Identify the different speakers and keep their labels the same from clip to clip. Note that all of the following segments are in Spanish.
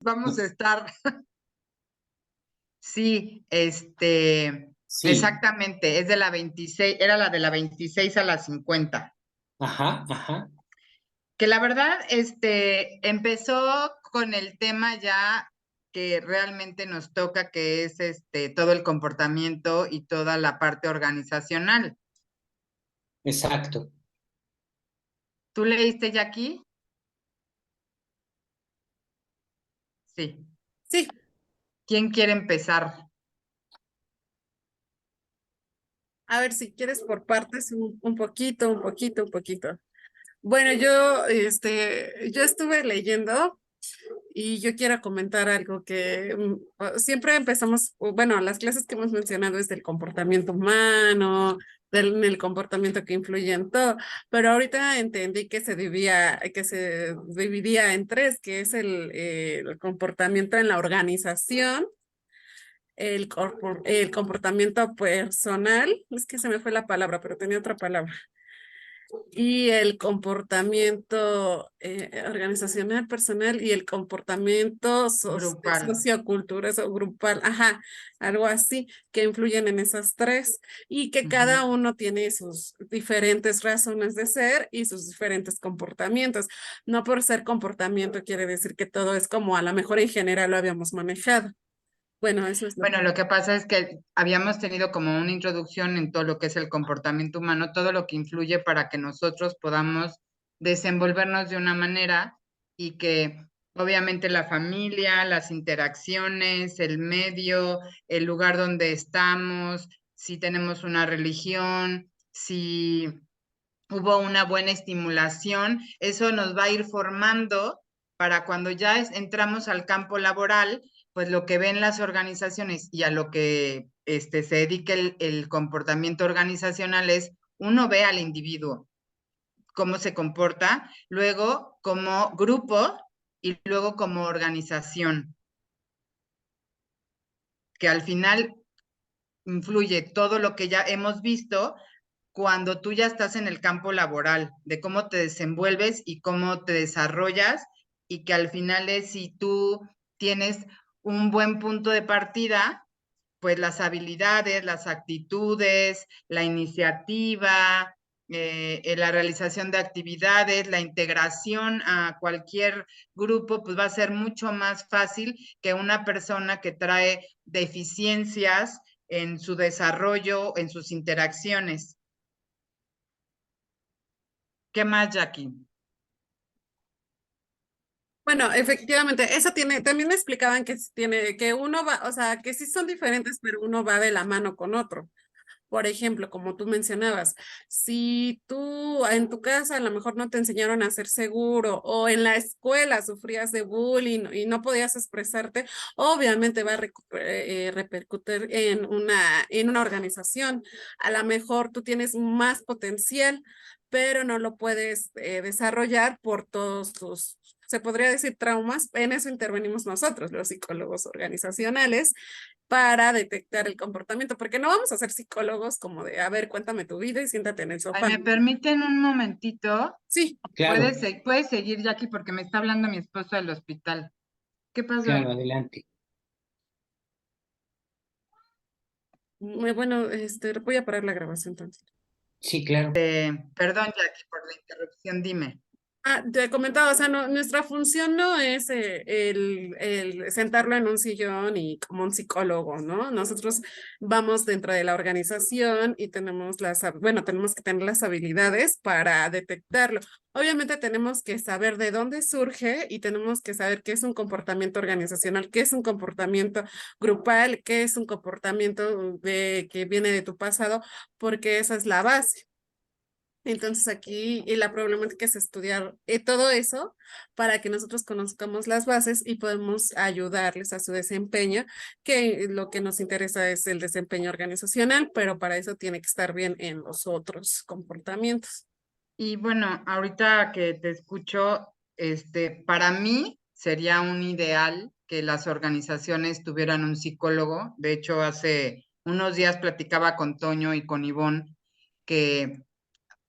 Speaker 1: Vamos a estar, sí,
Speaker 2: Sí,
Speaker 1: exactamente, es de la 26, era la de la 26 a la 50.
Speaker 2: ajá, ajá,
Speaker 1: Que la verdad, empezó con el tema ya que realmente nos toca, que es todo el comportamiento y toda la parte organizacional.
Speaker 2: exacto.
Speaker 1: ¿Tú leíste ya aquí? Sí.
Speaker 3: Sí,
Speaker 1: ¿Quién quiere empezar?
Speaker 3: a ver si quieres por partes un poquito, un poquito, un poquito. Bueno, yo estuve leyendo y yo quiero comentar algo que siempre empezamos, bueno, las clases que hemos mencionado es del comportamiento humano, del el comportamiento que influye en todo, pero ahorita entendí que se dividía en tres, que es el comportamiento en la organización, el comportamiento personal, es que se me fue la palabra, pero tenía otra palabra, y el comportamiento organizacional, personal y el comportamiento
Speaker 1: Grupal.
Speaker 3: sociocultural o grupal, ajá, algo así, que influyen en esas tres y que
Speaker 1: Ujú.
Speaker 3: cada uno tiene sus diferentes razones de ser y sus diferentes comportamientos. No por ser comportamiento quiere decir que todo es como a lo mejor en general lo habíamos manejado. Bueno, eso es lo
Speaker 1: Bueno,
Speaker 3: que...
Speaker 1: lo que pasa es que habíamos tenido como una introducción en todo lo que es el comportamiento humano, todo lo que influye para que nosotros podamos desenvolvernos de una manera y que obviamente la familia, las interacciones, el medio, el lugar donde estamos, si tenemos una religión, si hubo una buena estimulación, eso nos va a ir formando para cuando ya entramos al campo laboral, pues lo que ven las organizaciones y a lo que se dedica el comportamiento organizacional es, uno ve al individuo, cómo se comporta, luego como grupo y luego como organización, que al final influye todo lo que ya hemos visto cuando tú ya estás en el campo laboral, de cómo te desenvuelves y cómo te desarrollas, y que al final es si tú tienes un buen punto de partida, pues las habilidades, las actitudes, la iniciativa, la realización de actividades, la integración a cualquier grupo, pues va a ser mucho más fácil que una persona que trae deficiencias en su desarrollo, en sus interacciones. ¿Qué más, Jackie?
Speaker 3: Bueno, efectivamente, eso tiene, también me explicaban que tiene, que uno va, o sea, que sí son diferentes, pero uno va de la mano con otro. Por ejemplo, como tú mencionabas, si tú en tu casa a lo mejor no te enseñaron a ser seguro o en la escuela sufrías de bullying y no podías expresarte, obviamente va a repercutir en una organización. A lo mejor tú tienes más potencial, pero no lo puedes desarrollar por todos tus, se podría decir, traumas. En eso intervenimos nosotros, los psicólogos organizacionales para detectar el comportamiento, porque no vamos a ser psicólogos como de, a ver, cuéntame tu vida y siéntate en el
Speaker 1: Ay,
Speaker 3: sofá.
Speaker 1: ¿me permiten un momentito?
Speaker 3: Sí,
Speaker 2: Claro,
Speaker 1: Puedes seguir, Jackie, porque me está hablando mi esposo del hospital. ¿Qué pasó?
Speaker 2: claro, adelante.
Speaker 3: bueno, voy a parar la grabación entonces.
Speaker 2: Sí, claro.
Speaker 1: Perdón, Jackie, por la interrupción, dime.
Speaker 3: Ah, te comentaba, o sea, nuestra función no es el sentarlo en un sillón y como un psicólogo, ¿no? Nosotros vamos dentro de la organización y tenemos bueno, tenemos que tener las habilidades para detectarlo. Obviamente tenemos que saber de dónde surge y tenemos que saber qué es un comportamiento organizacional, qué es un comportamiento grupal, qué es un comportamiento que viene de tu pasado, porque esa es la base. Entonces aquí y la problemática es estudiar todo eso para que nosotros conozcamos las bases y podemos ayudarles a su desempeño, que lo que nos interesa es el desempeño organizacional, pero para eso tiene que estar bien en los otros comportamientos.
Speaker 1: Y bueno, ahorita que te escucho, para mí sería un ideal que las organizaciones tuvieran un psicólogo. De hecho, hace unos días platicaba con Toño y con Ivonne que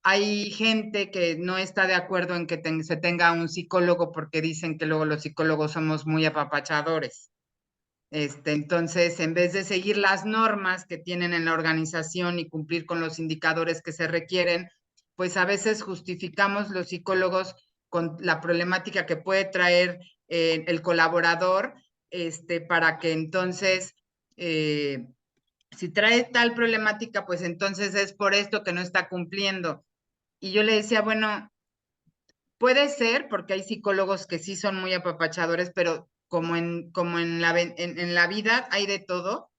Speaker 1: hay gente que no está de acuerdo en que se tenga un psicólogo porque dicen que luego los psicólogos somos muy apapachadores. Entonces, en vez de seguir las normas que tienen en la organización y cumplir con los indicadores que se requieren, pues a veces justificamos los psicólogos con la problemática que puede traer el colaborador, para que entonces, si trae tal problemática, pues entonces es por esto que no está cumpliendo. Y yo le decía, bueno, puede ser, porque hay psicólogos que sí son muy apapachadores, pero en la vida hay de todo.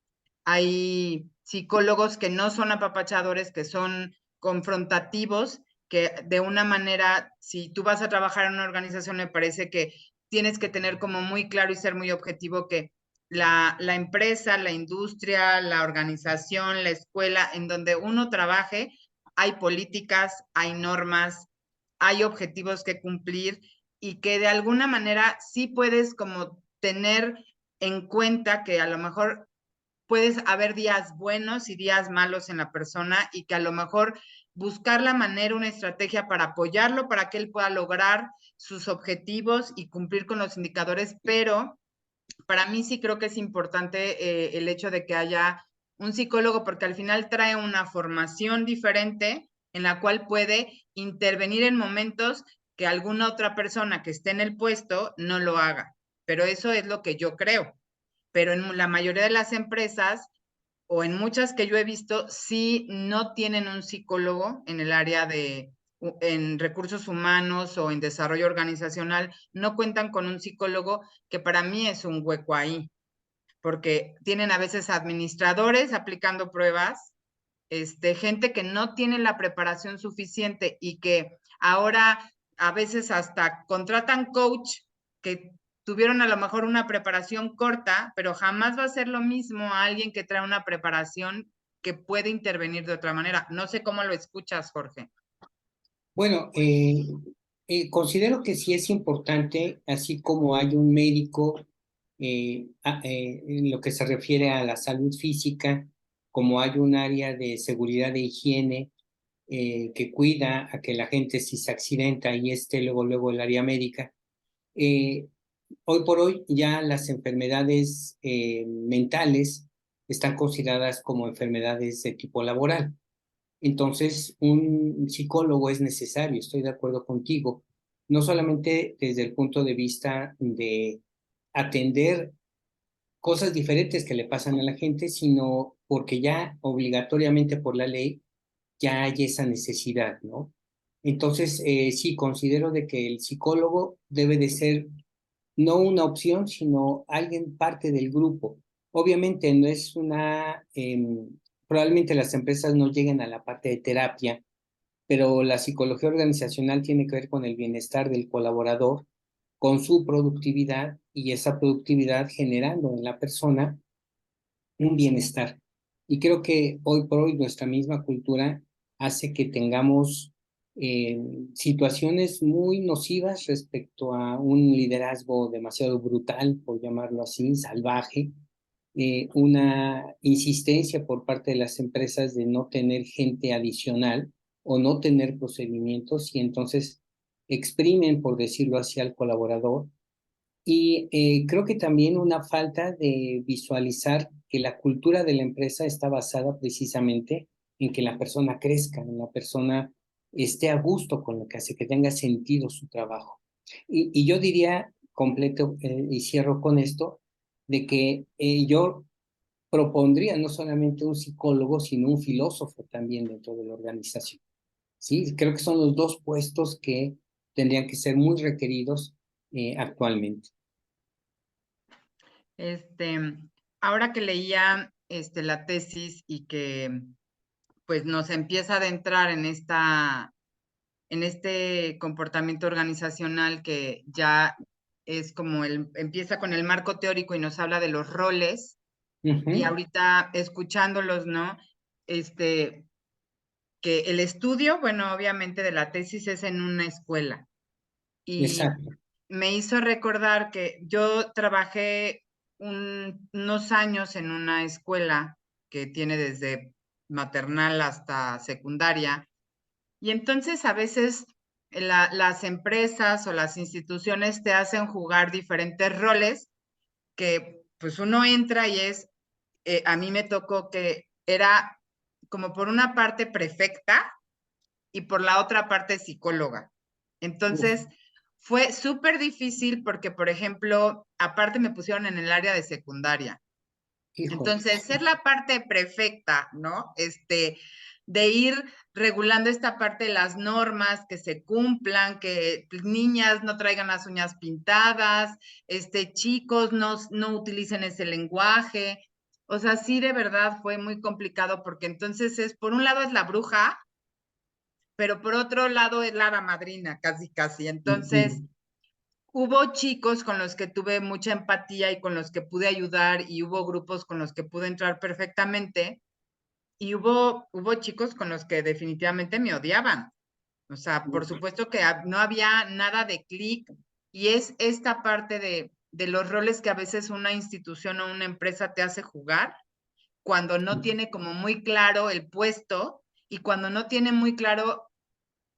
Speaker 1: Hay psicólogos que no son apapachadores, que son confrontativos, que de una manera, si tú vas a trabajar en una organización, me parece que tienes que tener como muy claro y ser muy objetivo que la empresa, la industria, la organización, la escuela, en donde uno trabaje, hay políticas, hay normas, hay objetivos que cumplir y que de alguna manera sí puedes como tener en cuenta que a lo mejor puedes haber días buenos y días malos en la persona y que a lo mejor buscar la manera, una estrategia para apoyarlo, para que él pueda lograr sus objetivos y cumplir con los indicadores, pero para mí sí creo que es importante el hecho de que haya un psicólogo porque al final trae una formación diferente en la cual puede intervenir en momentos que alguna otra persona que esté en el puesto no lo haga. Pero eso es lo que yo creo. Pero en la mayoría de las empresas o en muchas que yo he visto, sí no tienen un psicólogo en el área en recursos humanos o en desarrollo organizacional, no cuentan con un psicólogo, que para mí es un hueco ahí, porque tienen a veces administradores aplicando pruebas, gente que no tiene la preparación suficiente y que ahora a veces hasta contratan coach que tuvieron a lo mejor una preparación corta, pero jamás va a ser lo mismo a alguien que trae una preparación que puede intervenir de otra manera. No sé cómo lo escuchas, Jorge.
Speaker 2: Bueno, considero que sí es importante, así como hay un médico en lo que se refiere a la salud física, como hay un área de seguridad e higiene que cuida a que la gente si se accidenta y esté luego el área médica. Eh, Hoy por hoy ya las enfermedades mentales están consideradas como enfermedades de tipo laboral. Entonces, un psicólogo es necesario, estoy de acuerdo contigo, no solamente desde el punto de vista de atender cosas diferentes que le pasan a la gente, sino porque ya obligatoriamente por la ley ya hay esa necesidad, ¿no? Entonces, sí, considero de que el psicólogo debe de ser no una opción, sino alguien parte del grupo. Obviamente no es probablemente las empresas no lleguen a la parte de terapia, pero la psicología organizacional tiene que ver con el bienestar del colaborador, con su productividad y esa productividad generando en la persona un bienestar. Y creo que hoy por hoy nuestra misma cultura hace que tengamos situaciones muy nocivas respecto a un liderazgo demasiado brutal, por llamarlo así, salvaje, una insistencia por parte de las empresas de no tener gente adicional o no tener procedimientos y entonces exprimen, por decirlo así, al colaborador y creo que también una falta de visualizar que la cultura de la empresa está basada precisamente en que la persona crezca, en la persona esté a gusto con lo que hace, que tenga sentido su trabajo. Y yo diría, completo y cierro con esto, de que yo propondría no solamente un psicólogo, sino un filósofo también dentro de la organización. Sí, creo que son los dos puestos que tendrían que ser muy requeridos actualmente.
Speaker 1: Este, ahora que leía la tesis y que pues nos empieza a adentrar en este comportamiento organizacional que ya es como empieza con el marco teórico y nos habla de los roles, y ahorita escuchándolos, ¿no? Que el estudio, bueno, obviamente de la tesis es en una escuela, y
Speaker 2: Exacto.
Speaker 1: me hizo recordar que yo trabajé unos años en una escuela que tiene desde maternal hasta secundaria, Y entonces a veces las empresas o las instituciones te hacen jugar diferentes roles que pues uno entra y a mí me tocó que era como por una parte prefecta y por la otra parte psicóloga.
Speaker 2: Uf,
Speaker 1: Entonces, fue súper difícil porque, por ejemplo, aparte me pusieron en el área de secundaria.
Speaker 2: híjole.
Speaker 1: Entonces, ser la parte prefecta, ¿no? De ir regulando esta parte de las normas, que se cumplan, que niñas no traigan las uñas pintadas, chicos no utilicen ese lenguaje. O sea, sí, de verdad fue muy complicado porque entonces por un lado es la bruja, pero por otro lado es la hada madrina, casi, casi. Entonces,
Speaker 2: Ujú,
Speaker 1: hubo chicos con los que tuve mucha empatía y con los que pude ayudar y hubo grupos con los que pude entrar perfectamente y hubo chicos con los que definitivamente me odiaban. O sea, por
Speaker 2: uf,
Speaker 1: supuesto que no había nada de clic y es esta parte de los roles que a veces una institución o una empresa te hace jugar cuando no tiene como muy claro el puesto y cuando no tiene muy claro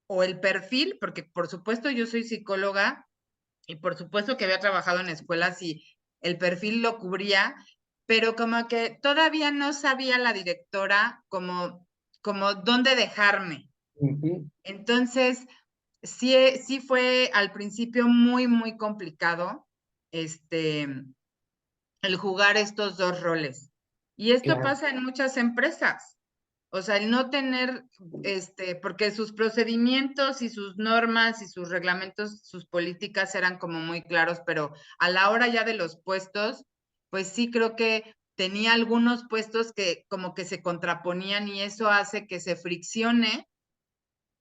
Speaker 1: o el perfil, porque por supuesto yo soy psicóloga y por supuesto que había trabajado en escuelas y el perfil lo cubría, pero como que todavía no sabía la directora como dónde dejarme.
Speaker 2: ujú,
Speaker 1: Entonces, sí, sí fue al principio muy, muy complicado este, el jugar estos dos roles. Y esto
Speaker 2: claro.
Speaker 1: pasa en muchas empresas. O sea, el no tener, porque sus procedimientos y sus normas y sus reglamentos, sus políticas eran como muy claros, pero a la hora ya de los puestos, pues sí creo que tenía algunos puestos que como que se contraponían y eso hace que se friccione,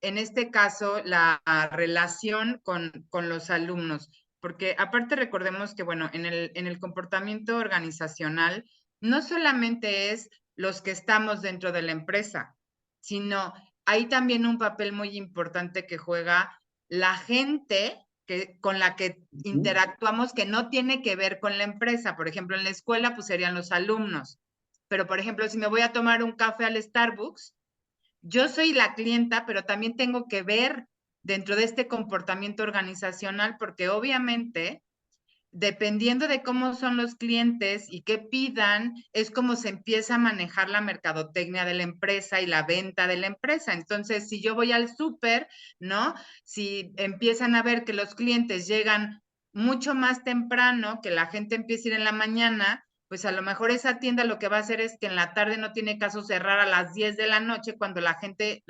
Speaker 1: en este caso, la relación con los alumnos. Porque aparte recordemos que, bueno, en el comportamiento organizacional, no solamente es los que estamos dentro de la empresa, sino hay también un papel muy importante que juega la gente con la que
Speaker 2: Ujú,
Speaker 1: interactuamos que no tiene que ver con la empresa. Por ejemplo, en la escuela, pues serían los alumnos. Pero, por ejemplo, si me voy a tomar un café al Starbucks, yo soy la clienta, pero también tengo que ver dentro de este comportamiento organizacional, porque obviamente, dependiendo de cómo son los clientes y qué pidan, es como se empieza a manejar la mercadotecnia de la empresa y la venta de la empresa. Entonces, si yo voy al súper, ¿no? Si empiezan a ver que los clientes llegan mucho más temprano, que la gente empieza a ir en la mañana, pues a lo mejor esa tienda lo que va a hacer es que en la tarde no tiene caso cerrar a las 10 de la noche cuando la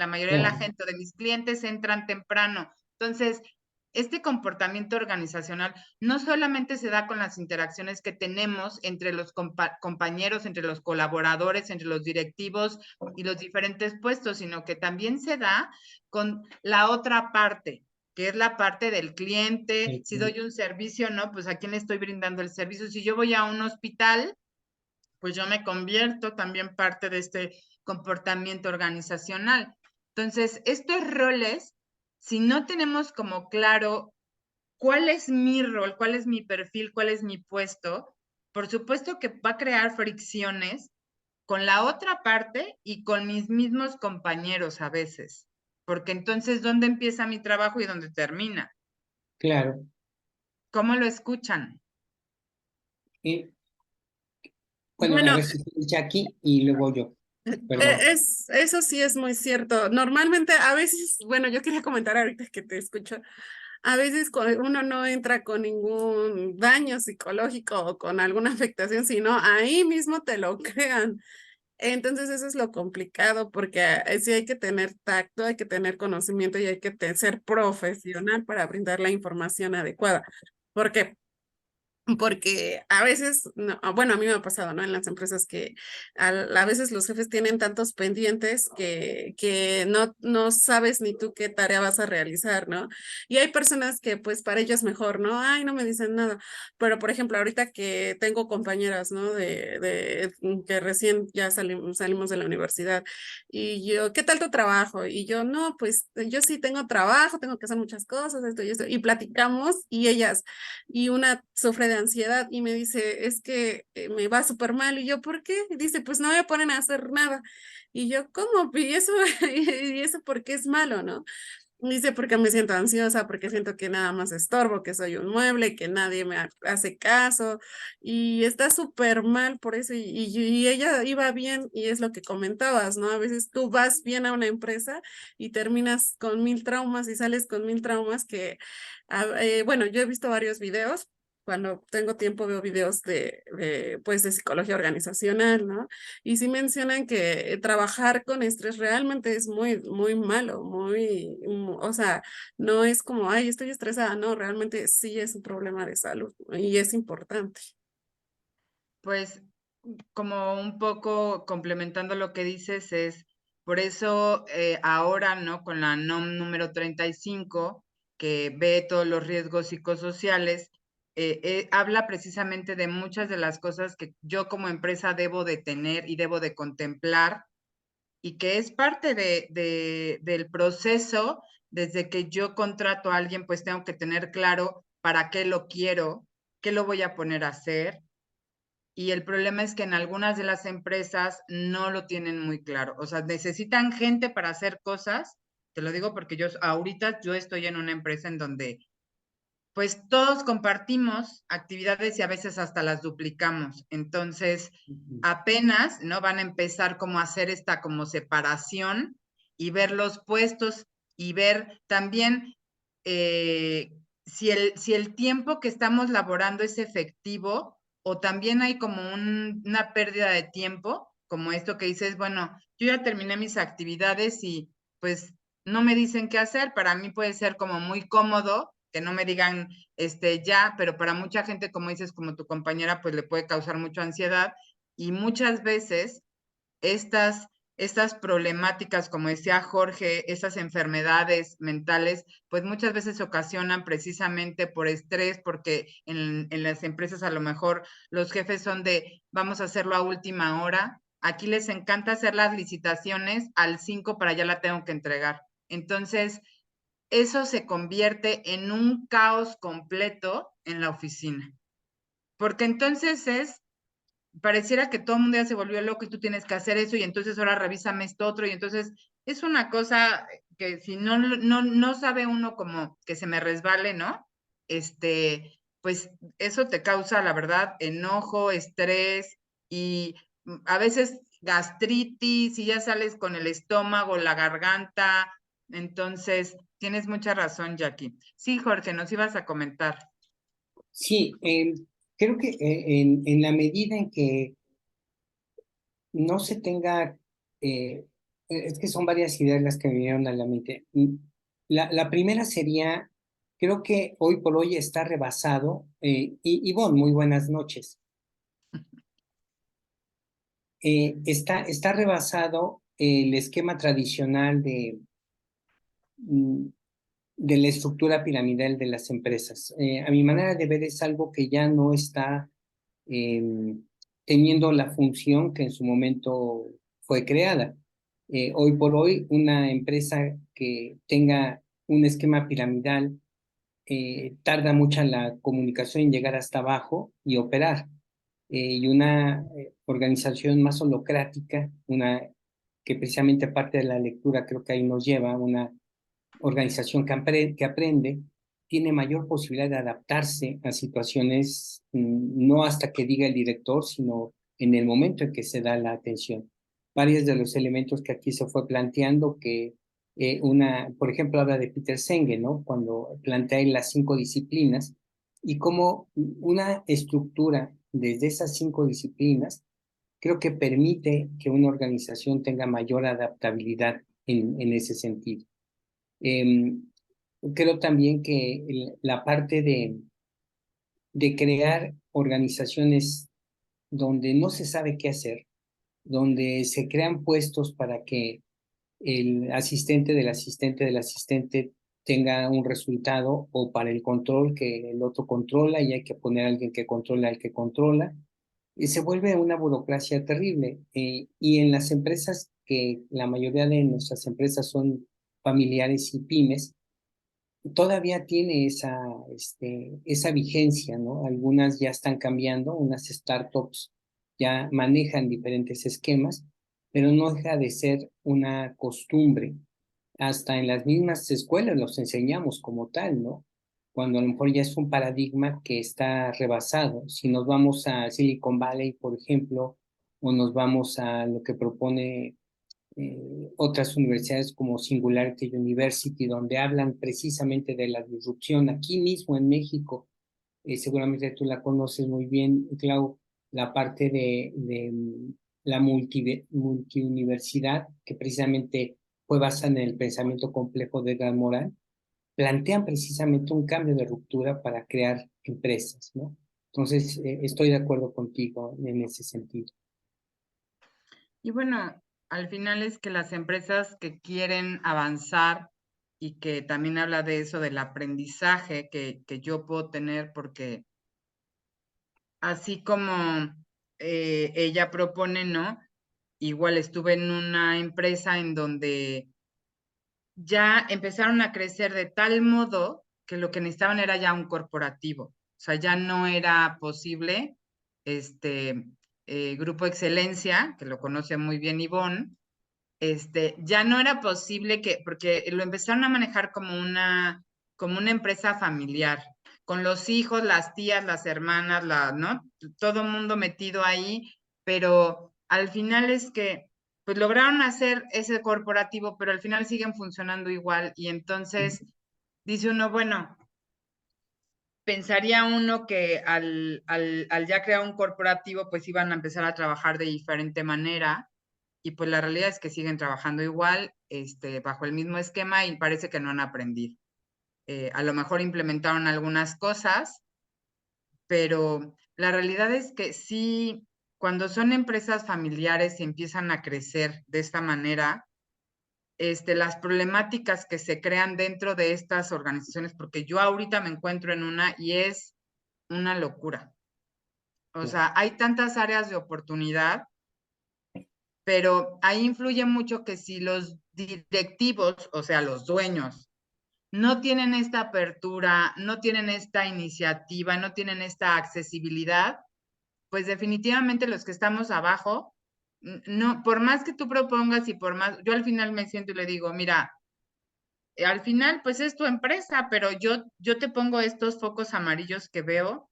Speaker 1: mayoría de la
Speaker 2: claro.
Speaker 1: gente o de mis clientes entran temprano. Entonces, este comportamiento organizacional no solamente se da con las interacciones que tenemos entre los compañeros, entre los colaboradores, entre los directivos y los diferentes puestos, sino que también se da con la otra parte, que es la parte del cliente. Si doy un servicio, ¿no? Pues a quién le estoy brindando el servicio. Si yo voy a un hospital, pues yo me convierto también parte de este comportamiento organizacional. Entonces, estos roles, si no tenemos como claro cuál es mi rol, cuál es mi perfil, cuál es mi puesto, por supuesto que va a crear fricciones con la otra parte y con mis mismos compañeros a veces, porque entonces, ¿dónde empieza mi trabajo y dónde termina?
Speaker 2: Claro.
Speaker 1: ¿Cómo lo escuchan?
Speaker 2: Eh, bueno, a
Speaker 3: Bueno,
Speaker 2: ver si Jackie y luego yo. Perdón.
Speaker 3: eso sí es muy cierto. Normalmente, a veces, bueno, yo quería comentar ahorita que te escucho, a veces uno no entra con ningún daño psicológico o con alguna afectación, sino ahí mismo te lo crean. Entonces eso es lo complicado porque sí hay que tener tacto, hay que tener conocimiento y hay que ser profesional para brindar la información adecuada. Porque porque a veces, bueno, a mí me ha pasado, ¿no? En las empresas que a veces los jefes tienen tantos pendientes que no sabes ni tú qué tarea vas a realizar, ¿no? Y hay personas que pues para ellos mejor, ¿no? Ay, no me dicen nada. Pero por ejemplo, ahorita que tengo compañeras, ¿no? Que recién ya salimos de la universidad y yo, ¿qué tal tu trabajo? Y yo, no, pues yo sí tengo trabajo, tengo que hacer muchas cosas, esto y esto. Y platicamos y ellas y una sufre de ansiedad y me dice, es que me va súper mal. Y yo, ¿por qué? Y dice, pues no me ponen a hacer nada. Y yo, ¿cómo? ¿Y eso, y eso por qué es malo, no? Dice, porque me siento ansiosa, porque siento que nada más estorbo, que soy un mueble, que nadie me hace caso y está súper mal por eso y ella iba bien y es lo que comentabas, ¿no? A veces tú vas bien a una empresa y terminas con 1000 traumas y sales con 1000 traumas que, bueno, yo he visto varios videos. Cuando tengo tiempo veo videos pues de psicología organizacional, ¿no? Y sí mencionan que trabajar con estrés realmente es muy, muy malo, o sea, no es como, ay, estoy estresada, no, realmente sí es un problema de salud y es importante.
Speaker 1: Pues como un poco complementando lo que dices es, por eso ahora, ¿no? Con la NOM número 35, que ve todos los riesgos psicosociales, habla precisamente de muchas de las cosas que yo como empresa debo de tener y debo de contemplar y que es parte del proceso. Desde que yo contrato a alguien, pues tengo que tener claro para qué lo quiero, qué lo voy a poner a hacer, y el problema es que en algunas de las empresas no lo tienen muy claro. O sea, necesitan gente para hacer cosas. Te lo digo porque ahorita yo estoy en una empresa en donde pues todos compartimos actividades y a veces hasta las duplicamos. Entonces, apenas, ¿no? Van a empezar como a hacer esta como separación y ver los puestos y ver también si el tiempo que estamos laborando es efectivo o también hay como una pérdida de tiempo, como esto que dices, bueno, yo ya terminé mis actividades y pues no me dicen qué hacer. Para mí puede ser como muy cómodo que no me digan ya, pero para mucha gente, como dices, como tu compañera, pues le puede causar mucha ansiedad y muchas veces estas, estas problemáticas, como decía Jorge, estas enfermedades mentales, pues muchas veces se ocasionan precisamente por estrés, porque en las empresas a lo mejor los jefes son de, vamos a hacerlo a última hora. Aquí les encanta hacer las licitaciones al 5 para ya la tengo que entregar. Entonces, eso se convierte en un caos completo en la oficina. Porque entonces pareciera que todo el mundo ya se volvió loco y tú tienes que hacer eso y entonces ahora revísame esto otro y entonces es una cosa que si no sabe uno como que se me resbale, ¿no? Pues eso te causa, la verdad, enojo, estrés y a veces gastritis y ya sales con el estómago, la garganta. Entonces, tienes mucha razón, Jackie. Sí, Jorge, nos ibas a comentar.
Speaker 2: Sí, creo que en la medida en que no se tenga, es que son varias ideas las que me vinieron a la mente. La primera sería, creo que hoy por hoy está rebasado, y Ivonne, muy buenas noches. Está rebasado el esquema tradicional mm, de la estructura piramidal de las empresas. A mi manera de ver es algo que ya no está teniendo la función que en su momento fue creada. Hoy por hoy, una empresa que tenga un esquema piramidal tarda mucho la comunicación en llegar hasta abajo y operar. Y una organización más holocrática, una que precisamente parte de la lectura creo que ahí nos lleva, una organización que aprende, tiene mayor posibilidad de adaptarse a situaciones, no hasta que diga el director, sino en el momento en que se da la atención. Varios de los elementos que aquí se fue planteando, que por ejemplo, habla de Peter Senge, ¿no? Cuando plantea las 5 disciplinas y cómo una estructura desde esas 5 disciplinas creo que permite que una organización tenga mayor adaptabilidad en ese sentido. Eh, Creo también que la parte de crear organizaciones donde no se sabe qué hacer, donde se crean puestos para que el asistente del asistente del asistente tenga un resultado o para el control que el otro controla y hay que poner a alguien que controla al que controla, y se vuelve una burocracia terrible. Y en las empresas, que la mayoría de nuestras empresas son familiares y pymes, todavía tiene esa vigencia, ¿no? Algunas ya están cambiando, unas startups ya manejan diferentes esquemas, pero no deja de ser una costumbre. Hasta en las mismas escuelas los enseñamos como tal, ¿no? Cuando a lo mejor ya es un paradigma que está rebasado. Si nos vamos a Silicon Valley, por ejemplo, o nos vamos a lo que propone otras universidades como Singularity University, donde hablan precisamente de la disrupción aquí mismo en México. Seguramente tú la conoces muy bien, Clau, la parte de la multiuniversidad, que precisamente fue basada en el pensamiento complejo de Edgar Morin, plantean precisamente un cambio de ruptura para crear empresas, ¿no? Entonces, estoy de acuerdo contigo en ese sentido.
Speaker 1: Y bueno, al final es que las empresas que quieren avanzar y que también habla de eso, del aprendizaje que yo puedo tener, porque así como ella propone, ¿no? Igual estuve en una empresa en donde ya empezaron a crecer de tal modo que lo que necesitaban era ya un corporativo. O sea, ya no era posible este Grupo Excelencia, que lo conoce muy bien Ivonne, ya no era posible porque lo empezaron a manejar como una empresa familiar, con los hijos, las tías, las hermanas, ¿no? Todo mundo metido ahí, pero al final es que, pues lograron hacer ese corporativo, pero al final siguen funcionando igual, y entonces dice uno, bueno, pensaría uno que al ya crear un corporativo, pues iban a empezar a trabajar de diferente manera, y pues la realidad es que siguen trabajando igual, bajo el mismo esquema, y parece que no han aprendido. A lo mejor implementaron algunas cosas, pero la realidad es que sí, cuando son empresas familiares y empiezan a crecer de esta manera, las problemáticas que se crean dentro de estas organizaciones, porque yo ahorita me encuentro en una y es una locura. O sea, hay tantas áreas de oportunidad, pero ahí influye mucho que si los directivos, o sea, los dueños, no tienen esta apertura, no tienen esta iniciativa, no tienen esta accesibilidad, pues definitivamente los que estamos abajo, no, por más que tú propongas y por más, yo al final me siento y le digo, mira, al final pues es tu empresa, pero yo te pongo estos focos amarillos que veo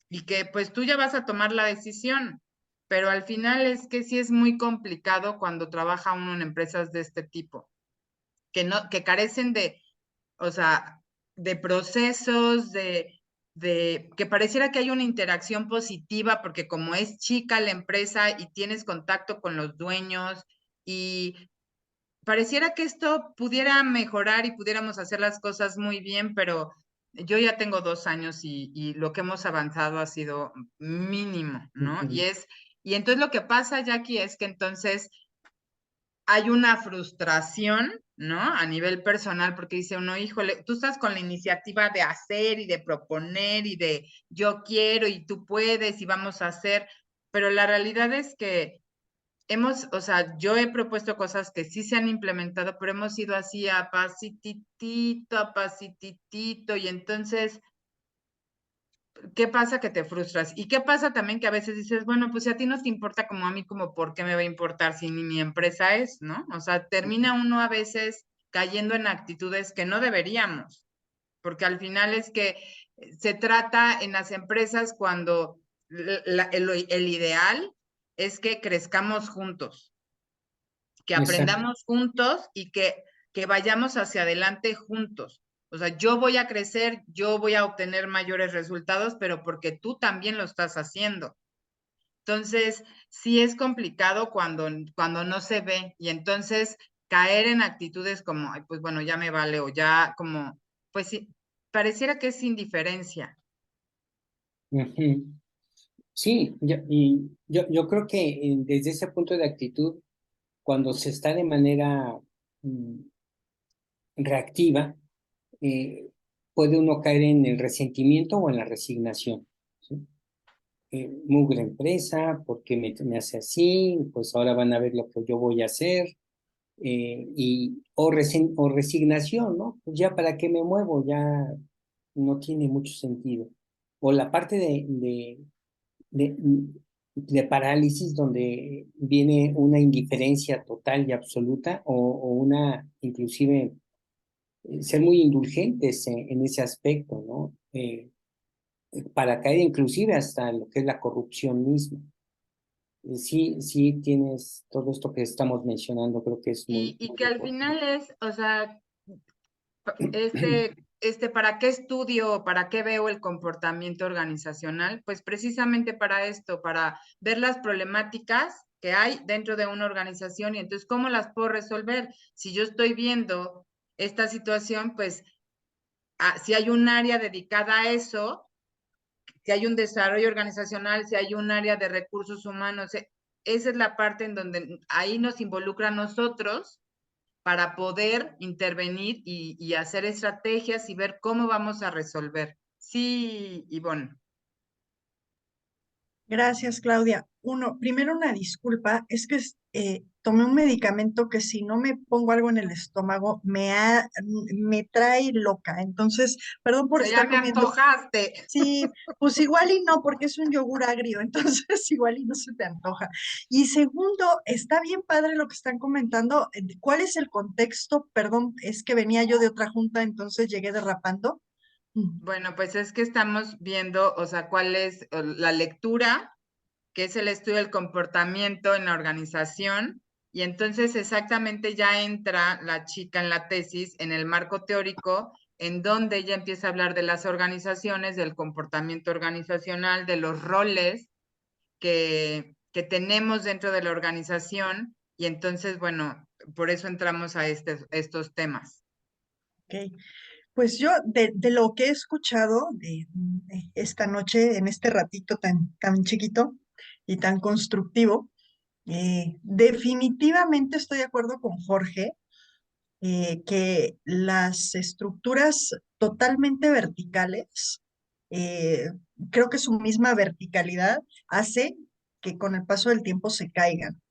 Speaker 1: y que pues tú ya vas a tomar la decisión, pero al final es que sí es muy complicado cuando trabaja uno en empresas de este tipo, que carecen de, o sea, de procesos, de que pareciera que hay una interacción positiva, porque como es chica la empresa y tienes contacto con los dueños, y pareciera que esto pudiera mejorar y pudiéramos hacer las cosas muy bien, pero yo ya tengo 2 años y lo que hemos avanzado ha sido mínimo, ¿no? Y entonces lo que pasa, Jackie, es que entonces hay una frustración, ¿no? A nivel personal, porque dice uno, híjole, tú estás con la iniciativa de hacer y de proponer y de yo quiero y tú puedes y vamos a hacer, pero la realidad es que o sea, yo he propuesto cosas que sí se han implementado, pero hemos ido así a pasititito, y entonces, ¿qué pasa? Que te frustras. ¿Y qué pasa también? Que a veces dices, bueno, pues si a ti no te importa como a mí, como por qué me va a importar si ni mi empresa es, ¿no? O sea, termina uno a veces cayendo en actitudes que no deberíamos, porque al final es que se trata en las empresas cuando el ideal es que crezcamos juntos, que
Speaker 2: Exacto.
Speaker 1: aprendamos juntos y que vayamos hacia adelante juntos. O sea, yo voy a crecer, yo voy a obtener mayores resultados, pero porque tú también lo estás haciendo. Entonces, sí es complicado cuando no se ve, y entonces caer en actitudes como, ay, pues bueno, ya me vale, o ya como, pues sí, pareciera que es indiferencia.
Speaker 2: Ujú. Sí, yo creo que desde ese punto de actitud, cuando se está de manera mm, reactiva, eh, puede uno caer en el resentimiento o en la resignación, ¿sí? Mugre empresa, ¿por qué me hace así? Pues ahora van a ver lo que yo voy a hacer. o resignación, ¿no? Pues ya para qué me muevo, ya no tiene mucho sentido. O la parte de, de parálisis donde viene una indiferencia total y absoluta o una, inclusive, ser muy indulgentes en ese aspecto, ¿no? Para caer inclusive hasta lo que es la corrupción misma. Sí, sí tienes todo esto que estamos mencionando, creo que es muy,
Speaker 1: Y
Speaker 2: muy
Speaker 1: que al
Speaker 2: importante.
Speaker 1: final es, o sea, ¿para qué estudio o para qué veo el comportamiento organizacional? Pues precisamente para esto, para ver las problemáticas que hay dentro de una organización y entonces cómo las puedo resolver. Si yo estoy viendo esta situación, pues si hay un área dedicada a eso, si hay un desarrollo organizacional, si hay un área de recursos humanos, esa es la parte en donde ahí nos involucra a nosotros para poder intervenir y hacer estrategias y ver cómo vamos a resolver. Sí, Ivonne.
Speaker 4: Gracias, Claudia. Primero una disculpa, es que tomé un medicamento que si no me pongo algo en el estómago me trae loca. Entonces, perdón
Speaker 1: O
Speaker 4: por
Speaker 1: sea, ya
Speaker 4: estar
Speaker 1: me
Speaker 4: comiendo.
Speaker 1: antojaste.
Speaker 4: Sí, pues igual y no, porque es un yogur agrio, entonces igual y no se te antoja. Y segundo, está bien padre lo que están comentando. ¿Cuál es el contexto? Perdón, es que venía yo de otra junta, entonces llegué derrapando.
Speaker 1: Bueno, pues es que estamos viendo, o sea, cuál es la lectura, que es el estudio del comportamiento en la organización, y entonces exactamente ya entra la chica en la tesis en el marco teórico, en donde ella empieza a hablar de las organizaciones, del comportamiento organizacional, de los roles que tenemos dentro de la organización, y entonces, bueno, por eso entramos a estos temas.
Speaker 4: Ok. Pues yo de lo que he escuchado de esta noche, en este ratito tan chiquito y tan constructivo, definitivamente estoy de acuerdo con Jorge, que las estructuras totalmente verticales, eh, creo que su misma verticalidad hace que con el paso del tiempo se caigan.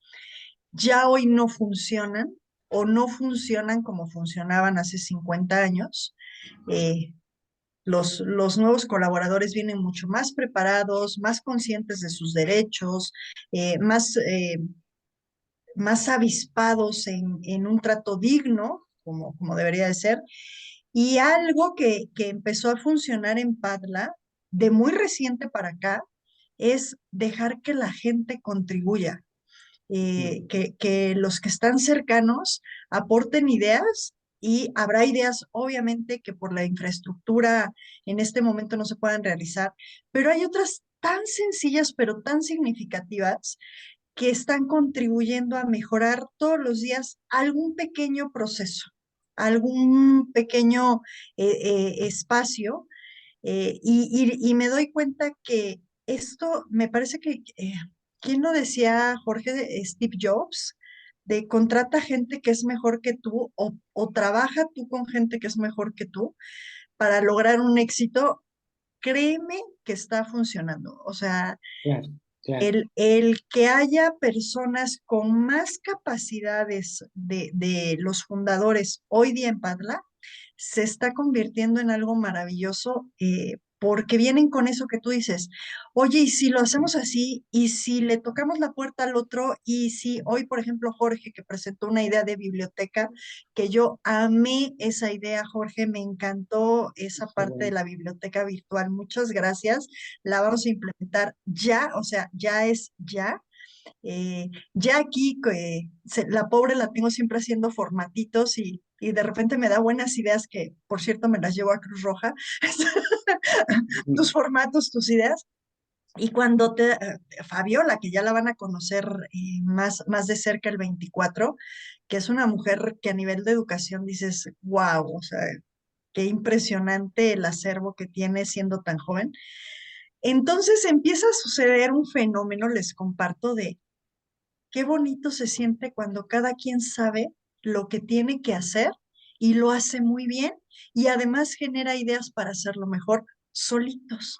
Speaker 4: Ya hoy no funcionan o no funcionan como funcionaban hace 50 años. Eh, los nuevos colaboradores vienen mucho más preparados, más conscientes de sus derechos, más avispados en un trato digno, como debería de ser. Y algo que empezó a funcionar en Padla de muy reciente para acá es dejar que la gente contribuya, que los que están cercanos aporten ideas y habrá ideas, obviamente, que por la infraestructura en este momento no se puedan realizar, pero hay otras tan sencillas, pero tan significativas que están contribuyendo a mejorar todos los días algún pequeño proceso, algún pequeño espacio. Y me doy cuenta que esto me parece que, ¿quién lo decía, Jorge? Steve Jobs, de contrata gente que es mejor que tú o trabaja tú con gente que es mejor que tú para lograr un éxito. Créeme que está funcionando. O sea,
Speaker 2: Claro, claro.
Speaker 4: el que haya personas con más capacidades de los fundadores hoy día en Padla se está convirtiendo en algo maravilloso, porque vienen con eso que tú dices, oye, y si lo hacemos así, y si le tocamos la puerta al otro, y si hoy, por ejemplo, Jorge, que presentó una idea de biblioteca, que yo amé esa idea, Jorge, me encantó esa
Speaker 2: Qué
Speaker 4: parte de
Speaker 2: bueno.
Speaker 4: la biblioteca virtual, muchas gracias, la vamos a implementar ya, o sea, ya es ya. Ya aquí, la pobre la tengo siempre haciendo formatitos y de repente me da buenas ideas que, por cierto, me las llevo a Cruz Roja. Tus formatos, tus ideas. Y cuando Fabiola, que ya la van a conocer más de cerca el 24, que es una mujer que a nivel de educación dices, wow, o sea, qué impresionante el acervo que tiene siendo tan joven. Entonces empieza a suceder un fenómeno, les comparto, de qué bonito se siente cuando cada quien sabe lo que tiene que hacer y lo hace muy bien y además genera ideas para hacerlo mejor solitos,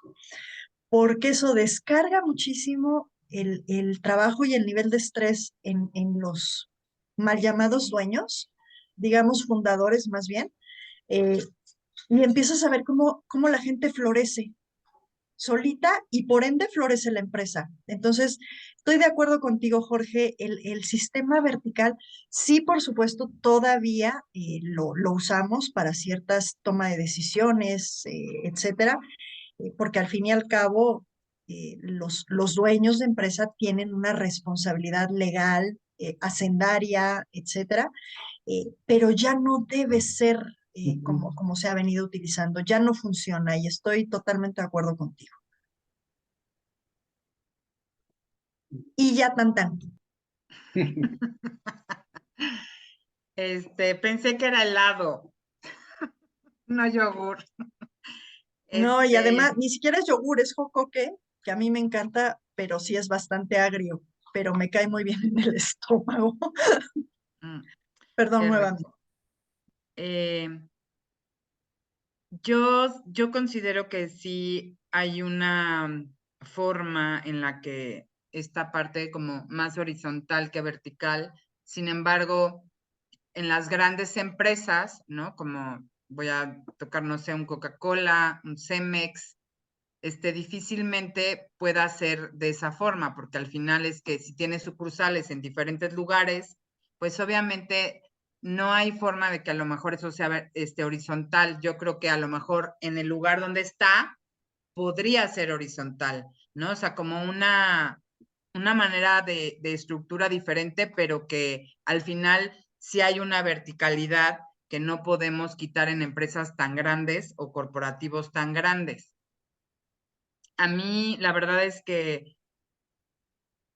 Speaker 4: porque eso descarga muchísimo el trabajo y el nivel de estrés en los mal llamados dueños, digamos fundadores más bien, eh, y empiezas a ver cómo la gente florece solita y por ende florece la empresa. Entonces, estoy de acuerdo contigo, Jorge, el sistema vertical, sí, por supuesto, todavía lo usamos para ciertas tomas de decisiones, etcétera, porque al fin y al cabo, los dueños de empresa tienen una responsabilidad legal, hacendaria, etcétera, pero ya no debe ser como se ha venido utilizando, ya no funciona y estoy totalmente de acuerdo contigo. Y ya tan.
Speaker 1: Pensé que era helado, no yogur.
Speaker 4: No, y
Speaker 1: Este,
Speaker 4: además ni siquiera es yogur, es jocoque, que a mí me encanta, pero sí es bastante agrio, pero me cae muy bien en el estómago.
Speaker 1: mm,
Speaker 4: Perdón
Speaker 1: qué
Speaker 4: nuevamente.
Speaker 1: rico. Eh, yo considero que sí hay una forma en la que esta parte como más horizontal que vertical, sin embargo, en las grandes empresas, ¿no? Como voy a tocar, no sé, un Coca-Cola, un Cemex, difícilmente pueda ser de esa forma, porque al final es que si tiene sucursales en diferentes lugares, pues obviamente no hay forma de que a lo mejor eso sea horizontal. Yo creo que a lo mejor en el lugar donde está podría ser horizontal, ¿no? O sea, como una manera de estructura diferente, pero que al final sí hay una verticalidad que no podemos quitar en empresas tan grandes o corporativos tan grandes. A mí la verdad es que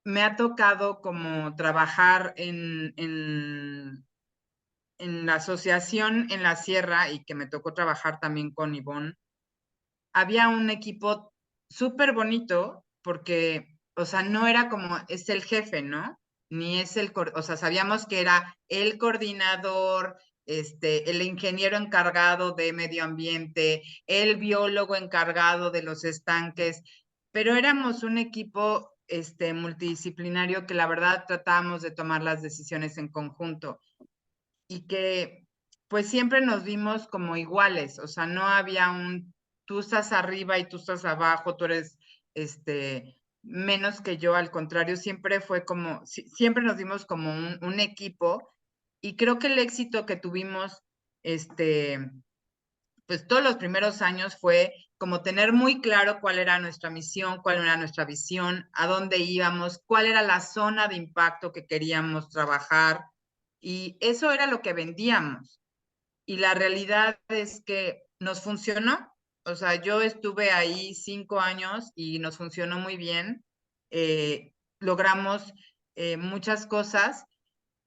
Speaker 1: me ha tocado como trabajar en la asociación en la sierra y que me tocó trabajar también con Ivonne. Había un equipo súper bonito porque, o sea, no era como es el jefe, ¿no? Ni es o sea, sabíamos que era el coordinador, el ingeniero encargado de medio ambiente, el biólogo encargado de los estanques, pero éramos un equipo, multidisciplinario que la verdad tratábamos de tomar las decisiones en conjunto y que pues siempre nos vimos como iguales, o sea, no había tú estás arriba y tú estás abajo, tú eres menos que yo, al contrario, siempre fue como, siempre nos vimos como un equipo y creo que el éxito que tuvimos, pues todos los primeros años fue como tener muy claro cuál era nuestra misión, cuál era nuestra visión, a dónde íbamos, cuál era la zona de impacto que queríamos trabajar y eso era lo que vendíamos. Y la realidad es que nos funcionó. O sea, yo estuve ahí 5 años y nos funcionó muy bien. Logramos muchas cosas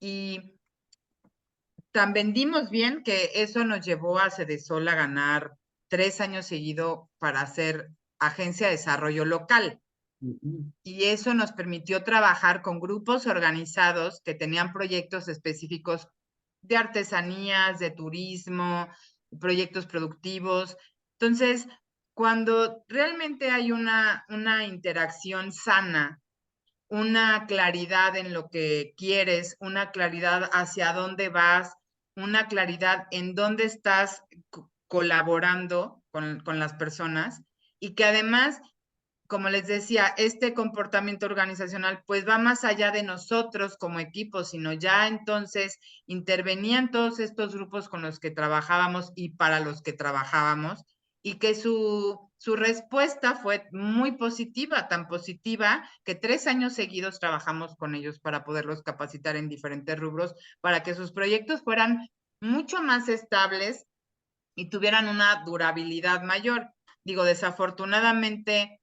Speaker 1: y tan vendimos bien que eso nos llevó a Cedesol a ganar 3 años seguidos para hacer agencia de desarrollo local. Y eso nos permitió trabajar con grupos organizados que tenían proyectos específicos de artesanías, de turismo, proyectos productivos. Entonces, cuando realmente hay una interacción sana, una claridad en lo que quieres, una claridad hacia dónde vas, una claridad en dónde estás colaborando con las personas y que además, como les decía, este comportamiento organizacional pues va más allá de nosotros como equipo, sino ya entonces intervenían todos estos grupos con los que trabajábamos y para los que trabajábamos y que su respuesta fue muy positiva, tan positiva que 3 años seguidos trabajamos con ellos para poderlos capacitar en diferentes rubros, para que sus proyectos fueran mucho más estables y tuvieran una durabilidad mayor. Digo, desafortunadamente,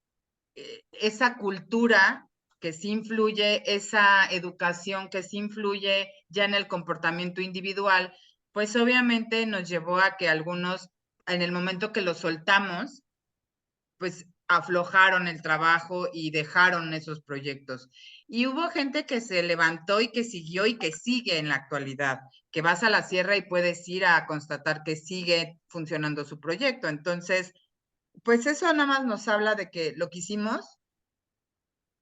Speaker 1: esa cultura que sí influye, esa educación que sí influye ya en el comportamiento individual, pues obviamente nos llevó a que algunos, en el momento que lo soltamos, pues aflojaron el trabajo y dejaron esos proyectos. Y hubo gente que se levantó y que siguió y que sigue en la actualidad, que vas a la sierra y puedes ir a constatar que sigue funcionando su proyecto. Entonces, pues eso nada más nos habla de que lo que hicimos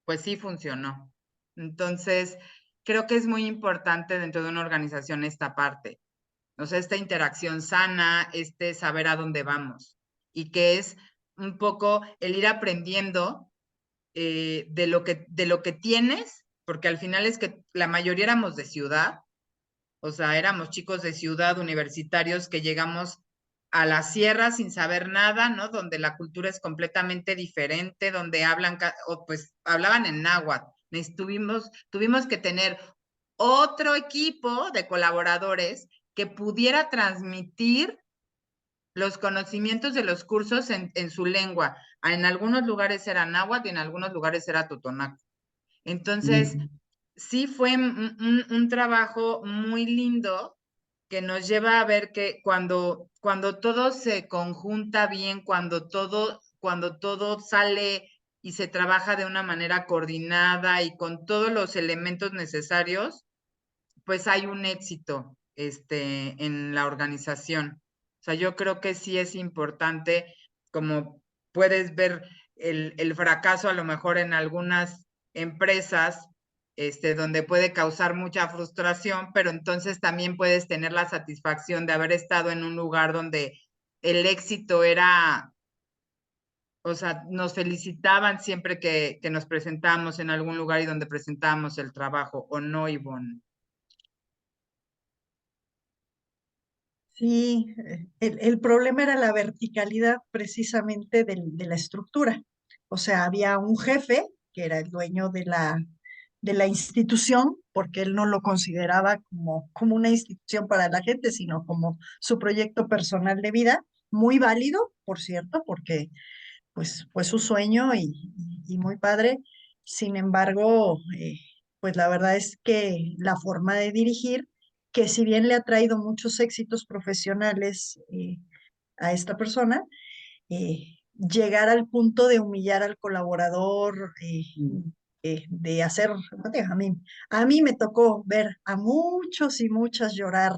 Speaker 1: pues sí funcionó. Entonces, creo que es muy importante dentro de una organización esta parte. O sea, esta interacción sana, este saber a dónde vamos. Y que es un poco el ir aprendiendo de lo que tienes, porque al final es que la mayoría éramos de ciudad, o sea, éramos chicos de ciudad universitarios que llegamos a la sierra sin saber nada, ¿no? Donde la cultura es completamente diferente, donde hablan, o pues hablaban en náhuatl. Tuvimos que tener otro equipo de colaboradores que pudiera transmitir los conocimientos de los cursos en su lengua. En algunos lugares era náhuatl y en algunos lugares era totonaco. Entonces, sí fue un trabajo muy lindo que nos lleva a ver que cuando todo se conjunta bien, cuando todo sale y se trabaja de una manera coordinada y con todos los elementos necesarios, pues hay un éxito en la organización. O sea, yo creo que sí es importante, como puedes ver el fracaso a lo mejor en algunas empresas, donde puede causar mucha frustración, pero entonces también puedes tener la satisfacción de haber estado en un lugar donde el éxito era, o sea, nos felicitaban siempre que nos presentamos en algún lugar y donde presentábamos el trabajo, ¿o no, Ivonne?
Speaker 4: Sí, el problema era la verticalidad precisamente de la estructura. O sea, había un jefe que era el dueño de la institución, porque él no lo consideraba como una institución para la gente, sino como su proyecto personal de vida, muy válido, por cierto, porque pues fue su sueño y muy padre. Sin embargo, pues la verdad es que la forma de dirigir, que si bien le ha traído muchos éxitos profesionales a esta persona, llegar al punto de humillar al colaborador, de hacer, a mí me tocó ver a muchos y muchas llorar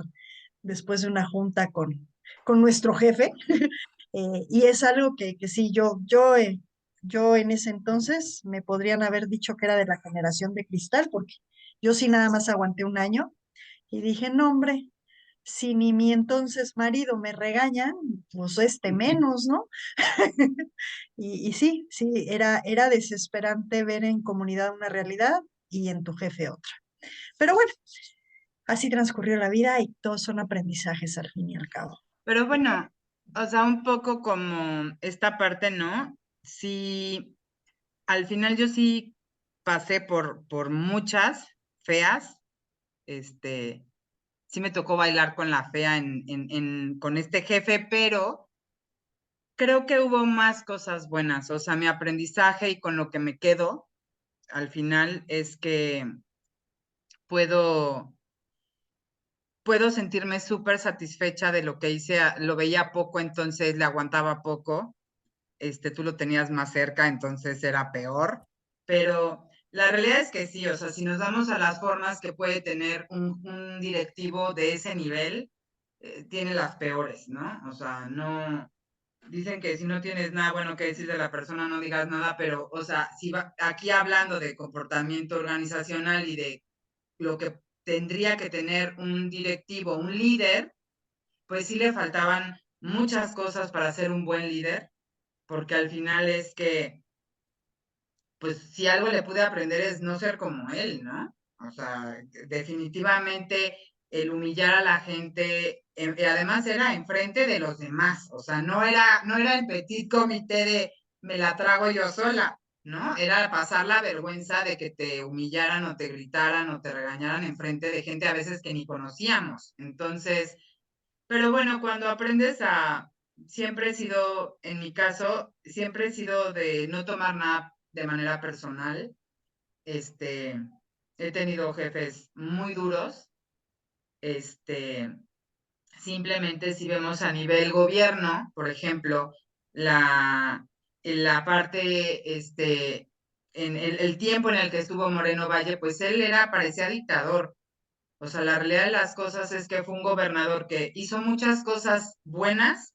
Speaker 4: después de una junta con nuestro jefe. Y es algo que sí, yo en ese entonces me podrían haber dicho que era de la generación de cristal, porque yo sí nada más aguanté un año y dije, no, hombre, si ni mi entonces marido me regaña, pues este menos, ¿no? Y sí, sí, era desesperante ver en comunidad una realidad y en tu jefe otra. Pero bueno, así transcurrió la vida y todos son aprendizajes al fin y al cabo.
Speaker 1: Pero bueno, o sea, un poco como esta parte, ¿no? Sí, al final yo sí pasé por muchas feas, este, sí me tocó bailar con la fea con este jefe, pero creo que hubo más cosas buenas, o sea, mi aprendizaje y con lo que me quedo al final es que puedo puedo sentirme súper satisfecha de lo que hice, lo veía poco, entonces le aguantaba poco, tú lo tenías más cerca, entonces era peor, pero la realidad es que sí, o sea, si nos vamos a las formas que puede tener un directivo de ese nivel, tiene las peores, ¿no? O sea, no, dicen que si no tienes nada bueno que decir de la persona, no digas nada, pero, o sea, si va, aquí hablando de comportamiento organizacional y de lo que tendría que tener un directivo, un líder, pues sí le faltaban muchas cosas para ser un buen líder, porque al final es que, pues si algo le pude aprender es no ser como él, ¿no? O sea, definitivamente el humillar a la gente, y además era enfrente de los demás, o sea, no era el petit comité de me la trago yo sola, ¿no? Era pasar la vergüenza de que te humillaran o te gritaran o te regañaran enfrente de gente a veces que ni conocíamos. Entonces, pero bueno, cuando aprendes siempre he sido, en mi caso, siempre he sido de no tomar nada de manera personal. Este, He tenido jefes muy duros. Este, Simplemente si vemos a nivel gobierno, por ejemplo, en la parte, en el tiempo en el que estuvo Moreno Valle, pues él parecía dictador. O sea, la realidad de las cosas es que fue un gobernador que hizo muchas cosas buenas,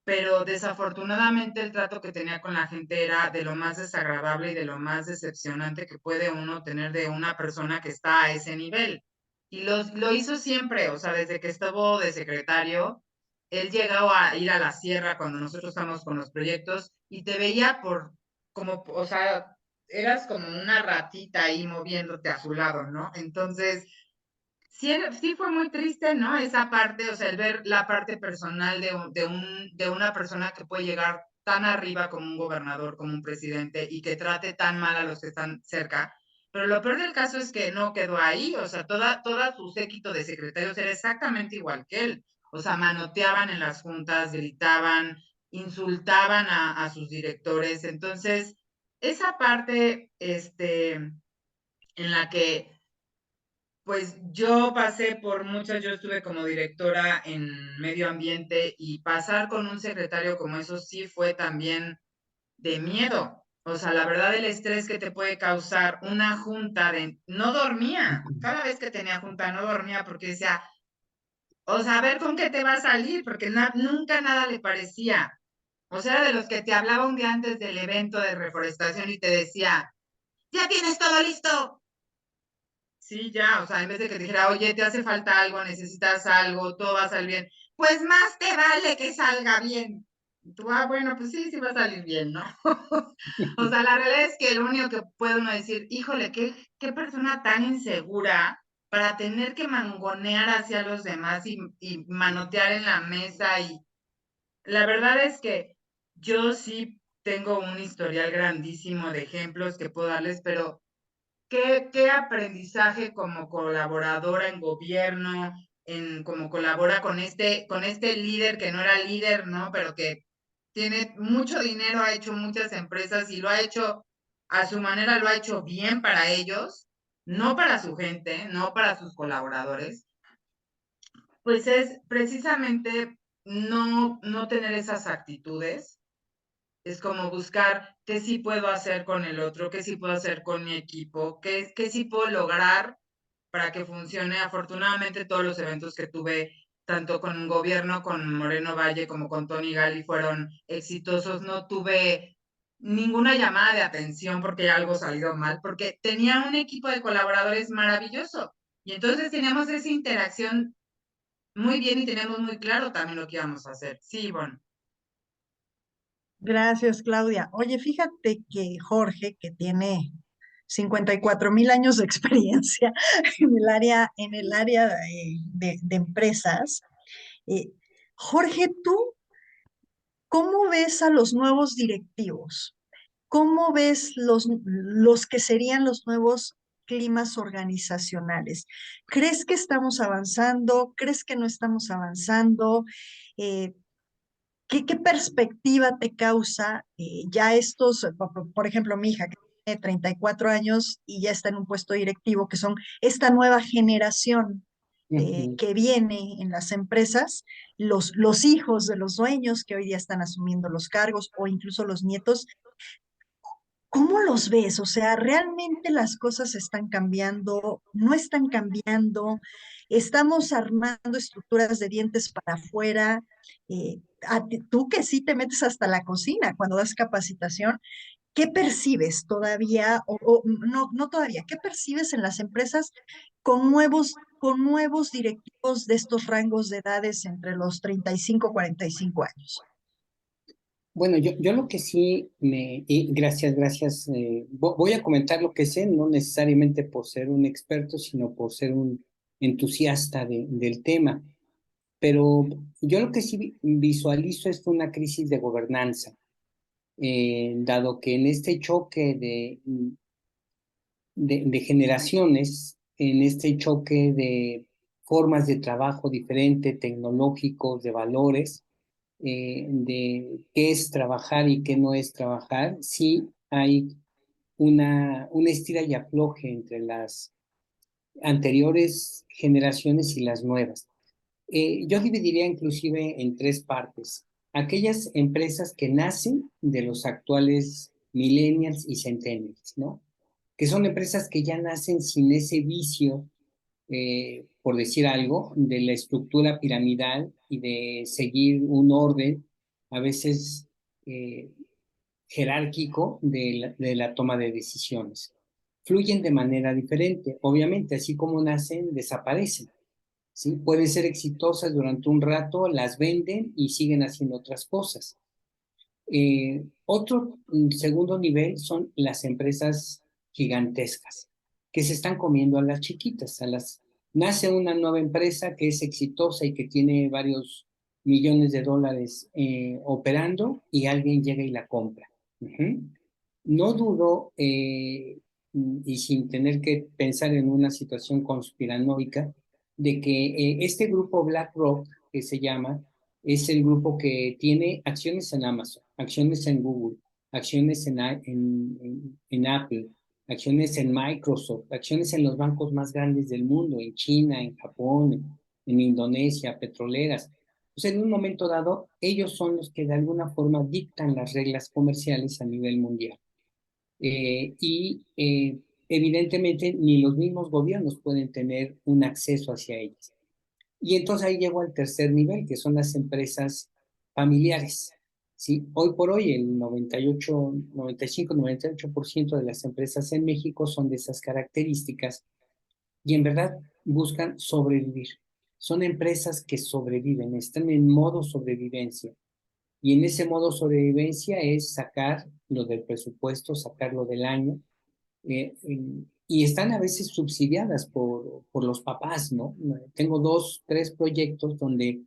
Speaker 1: pero desafortunadamente el trato que tenía con la gente era de lo más desagradable y de lo más decepcionante que puede uno tener de una persona que está a ese nivel. Y lo hizo siempre, o sea, desde que estuvo de secretario, él llegaba a ir a la sierra cuando nosotros estábamos con los proyectos y te veía como, o sea, eras como una ratita ahí moviéndote a su lado, ¿no? Entonces, sí fue muy triste, ¿no? Esa parte, o sea, el ver la parte personal de una persona que puede llegar tan arriba como un gobernador, como un presidente, y que trate tan mal a los que están cerca. Pero lo peor del caso es que no quedó ahí, o sea, toda su séquito de secretarios era exactamente igual que él. O sea, manoteaban en las juntas, gritaban, insultaban a sus directores. Entonces, esa parte, en la que pues yo pasé por muchas, yo estuve como directora en medio ambiente y pasar con un secretario como eso sí fue también de miedo. O sea, la verdad el estrés que te puede causar una junta de... No dormía, cada vez que tenía junta no dormía porque decía, o sea, a ver con qué te va a salir, porque nunca nada le parecía. O sea, era de los que te hablaba un día antes del evento de reforestación y te decía, ya tienes todo listo, sí, ya, o sea, en vez de que te dijera, oye, te hace falta algo, necesitas algo, todo va a salir bien, pues más te vale que salga bien. Y tú, bueno, pues sí, sí va a salir bien, ¿no? O sea, la realidad es que lo único que puede uno decir, híjole, qué persona tan insegura para tener que mangonear hacia los demás y manotear en la mesa. Y la verdad es que yo sí tengo un historial grandísimo de ejemplos que puedo darles, pero ¿qué aprendizaje como colaboradora en gobierno, cómo colabora con este líder que no era líder, ¿no? Pero que tiene mucho dinero, ha hecho muchas empresas y lo ha hecho a su manera, lo ha hecho bien para ellos, no para su gente, no para sus colaboradores, pues es precisamente no tener esas actitudes. Es como buscar qué sí puedo hacer con el otro, qué sí puedo hacer con mi equipo, qué sí puedo lograr para que funcione. Afortunadamente, todos los eventos que tuve, tanto con un gobierno, con Moreno Valle, como con Tony Gali, fueron exitosos. No tuve ninguna llamada de atención porque algo salió mal, porque tenía un equipo de colaboradores maravilloso. Y entonces teníamos esa interacción muy bien y teníamos muy claro también lo que íbamos a hacer. Sí, bueno.
Speaker 4: Gracias, Claudia. Oye, fíjate que Jorge, que tiene 54,000 años de experiencia en el área de empresas, eh, Jorge, ¿tú cómo ves a los nuevos directivos? ¿Cómo ves los que serían los nuevos climas organizacionales? ¿Crees que estamos avanzando? ¿Crees que no estamos avanzando? Eh, ¿qué perspectiva te causa ya estos, por ejemplo, mi hija que tiene 34 años y ya está en un puesto directivo, que son esta nueva generación
Speaker 2: Ujú.
Speaker 4: que viene en las empresas, los hijos de los dueños que hoy día están asumiendo los cargos o incluso los nietos? ¿Cómo los ves? O sea, ¿realmente las cosas están cambiando? ¿No están cambiando? ¿Estamos armando estructuras de dientes para afuera? Tú que sí te metes hasta la cocina cuando das capacitación, ¿qué percibes todavía, o no, no todavía, qué percibes en las empresas con nuevos directivos de estos rangos de edades entre los 35 y 45 años?
Speaker 2: Bueno, yo lo que sí y gracias, voy a comentar lo que sé, no necesariamente por ser un experto, sino por ser un entusiasta del tema. Pero yo lo que sí visualizo es una crisis de gobernanza, dado que en este choque de generaciones, en este choque de formas de trabajo diferente, tecnológicos, de valores, de qué es trabajar y qué no es trabajar, sí hay una estira y afloje entre las anteriores generaciones y las nuevas. Yo dividiría inclusive en tres partes. Aquellas empresas que nacen de los actuales millennials y centennials, ¿no? Que son empresas que ya nacen sin ese vicio, por decir algo, de la estructura piramidal y de seguir un orden a veces jerárquico de la toma de decisiones. Fluyen de manera diferente, obviamente, así como nacen, desaparecen. ¿Sí? Pueden ser exitosas durante un rato, las venden y siguen haciendo otras cosas. Otro segundo nivel son las empresas gigantescas, que se están comiendo a las chiquitas, nace una nueva empresa que es exitosa y que tiene varios millones de dólares operando y alguien llega y la compra. No dudo, y sin tener que pensar en una situación conspiranoica, de que este grupo BlackRock, que se llama, es el grupo que tiene acciones en Amazon, acciones en Google, acciones en Apple, acciones en Microsoft, acciones en los bancos más grandes del mundo, en China, en Japón, en Indonesia, petroleras. Pues en un momento dado, ellos son los que de alguna forma dictan las reglas comerciales a nivel mundial. Evidentemente ni los mismos gobiernos pueden tener un acceso hacia ellas. Y entonces ahí llego al tercer nivel, que son las empresas familiares. ¿Sí? Hoy por hoy el 98, 95, 98% de las empresas en México son de esas características y en verdad buscan sobrevivir. Son empresas que sobreviven, están en modo sobrevivencia. Y en ese modo sobrevivencia es sacar lo del presupuesto, sacarlo del año, y están a veces subsidiadas por los papás, ¿no? Tengo 2, 3 proyectos donde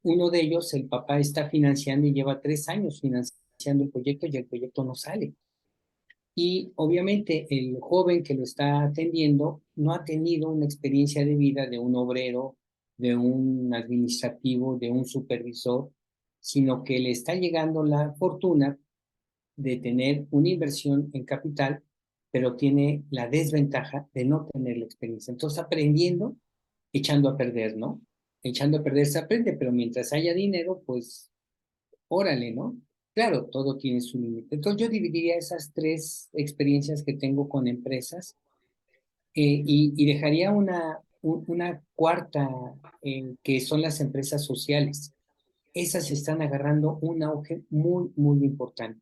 Speaker 2: uno de ellos el papá está financiando y lleva 3 años financiando el proyecto y el proyecto no sale. Y obviamente el joven que lo está atendiendo no ha tenido una experiencia de vida de un obrero, de un administrativo, de un supervisor, sino que le está llegando la fortuna de tener una inversión en capital, pero tiene la desventaja de no tener la experiencia. Entonces, aprendiendo, echando a perder, ¿no? Echando a perder se aprende, pero mientras haya dinero, pues, órale, ¿no? Claro, todo tiene su límite. Entonces, yo dividiría esas 3 experiencias que tengo con empresas y dejaría una cuarta, que son las empresas sociales. Esas están agarrando un auge muy, muy importante.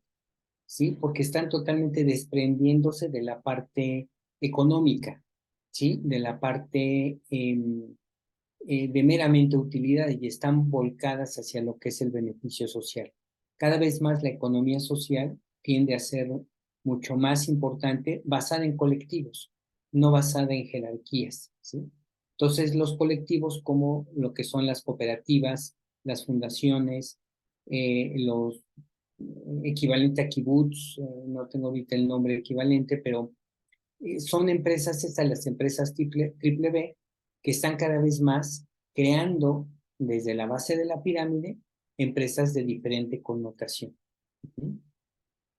Speaker 2: ¿Sí? Porque están totalmente desprendiéndose de la parte económica, ¿sí? De la parte de meramente utilidad y están volcadas hacia lo que es el beneficio social. Cada vez más la economía social tiende a ser mucho más importante, basada en colectivos, no basada en jerarquías, ¿sí? Entonces, los colectivos como lo que son las cooperativas, las fundaciones, los equivalente a kibutz, no tengo ahorita el nombre equivalente, pero son empresas, estas las empresas triple B, que están cada vez más creando desde la base de la pirámide empresas de diferente connotación.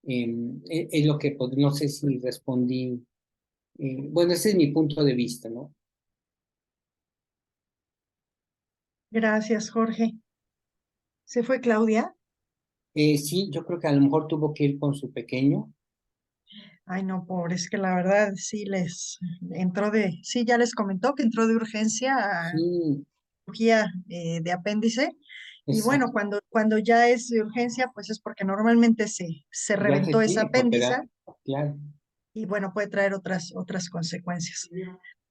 Speaker 2: Es lo que, no sé si respondí, bueno, ese es mi punto de vista, ¿no?
Speaker 4: Gracias, Jorge. ¿Se fue Claudia?
Speaker 2: Sí, yo creo que a lo mejor tuvo que ir con su pequeño.
Speaker 4: Ay, no, pobre, es que la verdad sí les entró sí, ya les comentó que entró de urgencia a
Speaker 2: Sí,
Speaker 4: cirugía de apéndice. Y bueno,
Speaker 2: exacto.
Speaker 4: cuando ya es de urgencia, pues es porque normalmente se
Speaker 2: Ya se
Speaker 4: reventó esa
Speaker 2: tiene que
Speaker 4: apéndice
Speaker 2: operar, claro.
Speaker 4: y bueno, puede traer otras consecuencias.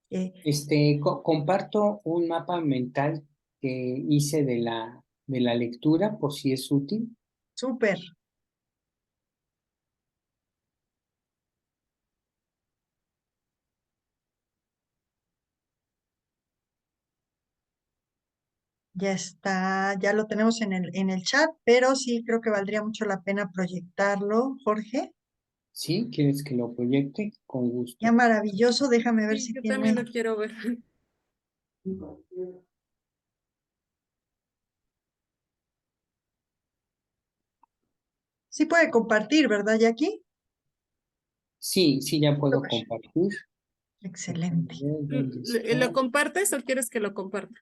Speaker 4: Eh,
Speaker 2: Comparto un mapa mental que hice de la lectura, por si es útil.
Speaker 4: Súper, ya está, ya lo tenemos en el chat, pero sí creo que valdría mucho la pena proyectarlo, Jorge.
Speaker 2: ¿Sí? ¿Quieres que lo proyecte? Con
Speaker 4: Ya
Speaker 2: gusto.
Speaker 4: maravilloso, déjame ver
Speaker 3: Sí,
Speaker 4: si
Speaker 3: yo
Speaker 4: tiene.
Speaker 3: también lo quiero ver.
Speaker 4: Sí puede compartir, ¿verdad, Jackie?
Speaker 2: Sí, sí, ya puedo
Speaker 4: Súper.
Speaker 2: compartir. Déjame
Speaker 4: Excelente.
Speaker 2: ver dónde está.
Speaker 3: ¿Lo compartes o quieres que lo comparta?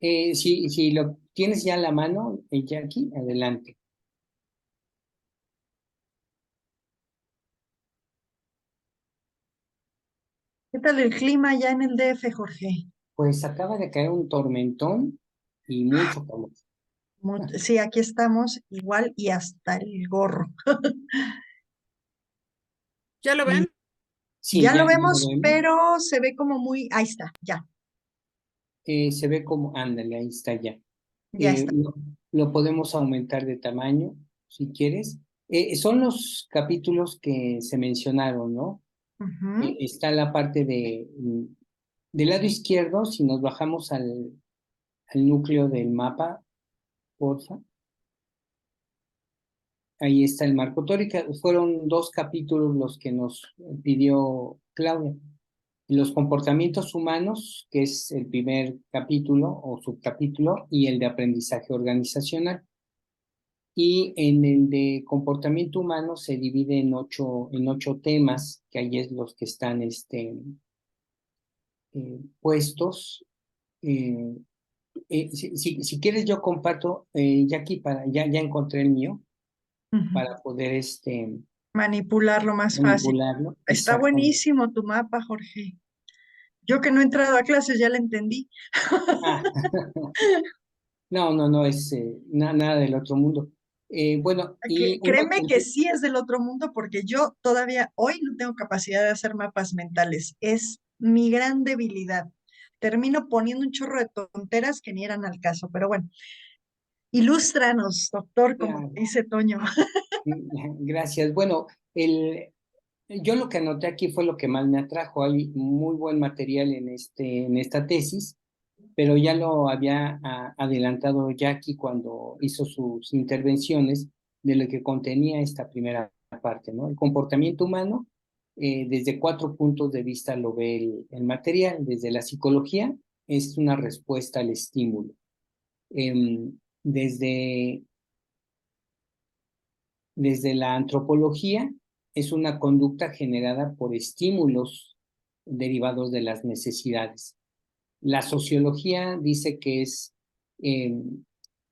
Speaker 2: Si lo tienes ya a la mano, Jackie, adelante.
Speaker 4: ¿Qué tal el clima ya en el DF, Jorge?
Speaker 2: Pues acaba de caer un tormentón y mucho calor.
Speaker 4: Sí, aquí estamos igual y hasta el gorro.
Speaker 3: ¿Ya lo
Speaker 4: Y
Speaker 3: ven?
Speaker 2: Sí,
Speaker 4: ya lo
Speaker 2: ya lo
Speaker 4: vemos,
Speaker 2: vemos.
Speaker 4: pero se ve como muy, ahí está,
Speaker 2: Se ve como, ándale, ahí está ya.
Speaker 4: ya está.
Speaker 2: Lo podemos aumentar de tamaño, si quieres. Son los capítulos que se mencionaron, ¿no?
Speaker 4: Ujú.
Speaker 2: Está la parte del lado izquierdo, si nos bajamos al núcleo del mapa, porfa. Ahí está el marco teórico. Fueron 2 capítulos los que nos pidió Claudia. Los comportamientos humanos, que es el primer capítulo o subcapítulo, y el de aprendizaje organizacional. Y en el de comportamiento humano se divide en ocho temas, que ahí es los que están puestos. Eh, si quieres yo comparto, Jackie, ya encontré el mío,
Speaker 4: Ujú.
Speaker 2: para poder
Speaker 4: Manipularlo más fácil.
Speaker 2: manipularlo.
Speaker 4: Está
Speaker 2: Exactamente.
Speaker 4: buenísimo tu mapa, Jorge. Yo que no he entrado a clases ya la entendí.
Speaker 2: Ah, no, es nada del otro mundo. Bueno, y un
Speaker 4: Créeme
Speaker 2: otro,
Speaker 4: que sí es del otro mundo porque yo todavía hoy no tengo capacidad de hacer mapas mentales. Es mi gran debilidad. Termino poniendo un chorro de tonteras que ni eran al caso, pero bueno, ilústranos, doctor, como
Speaker 2: claro,
Speaker 4: dice Toño.
Speaker 2: gracias. Bueno, yo lo que anoté aquí fue lo que más me atrajo. Hay muy buen material en esta tesis, pero ya lo había adelantado Jackie cuando hizo sus intervenciones de lo que contenía esta primera parte, ¿no? El comportamiento humano, desde 4 puntos de vista lo ve el material. Desde la psicología, es una respuesta al estímulo. Desde la antropología, es una conducta generada por estímulos derivados de las necesidades. La sociología dice que es eh,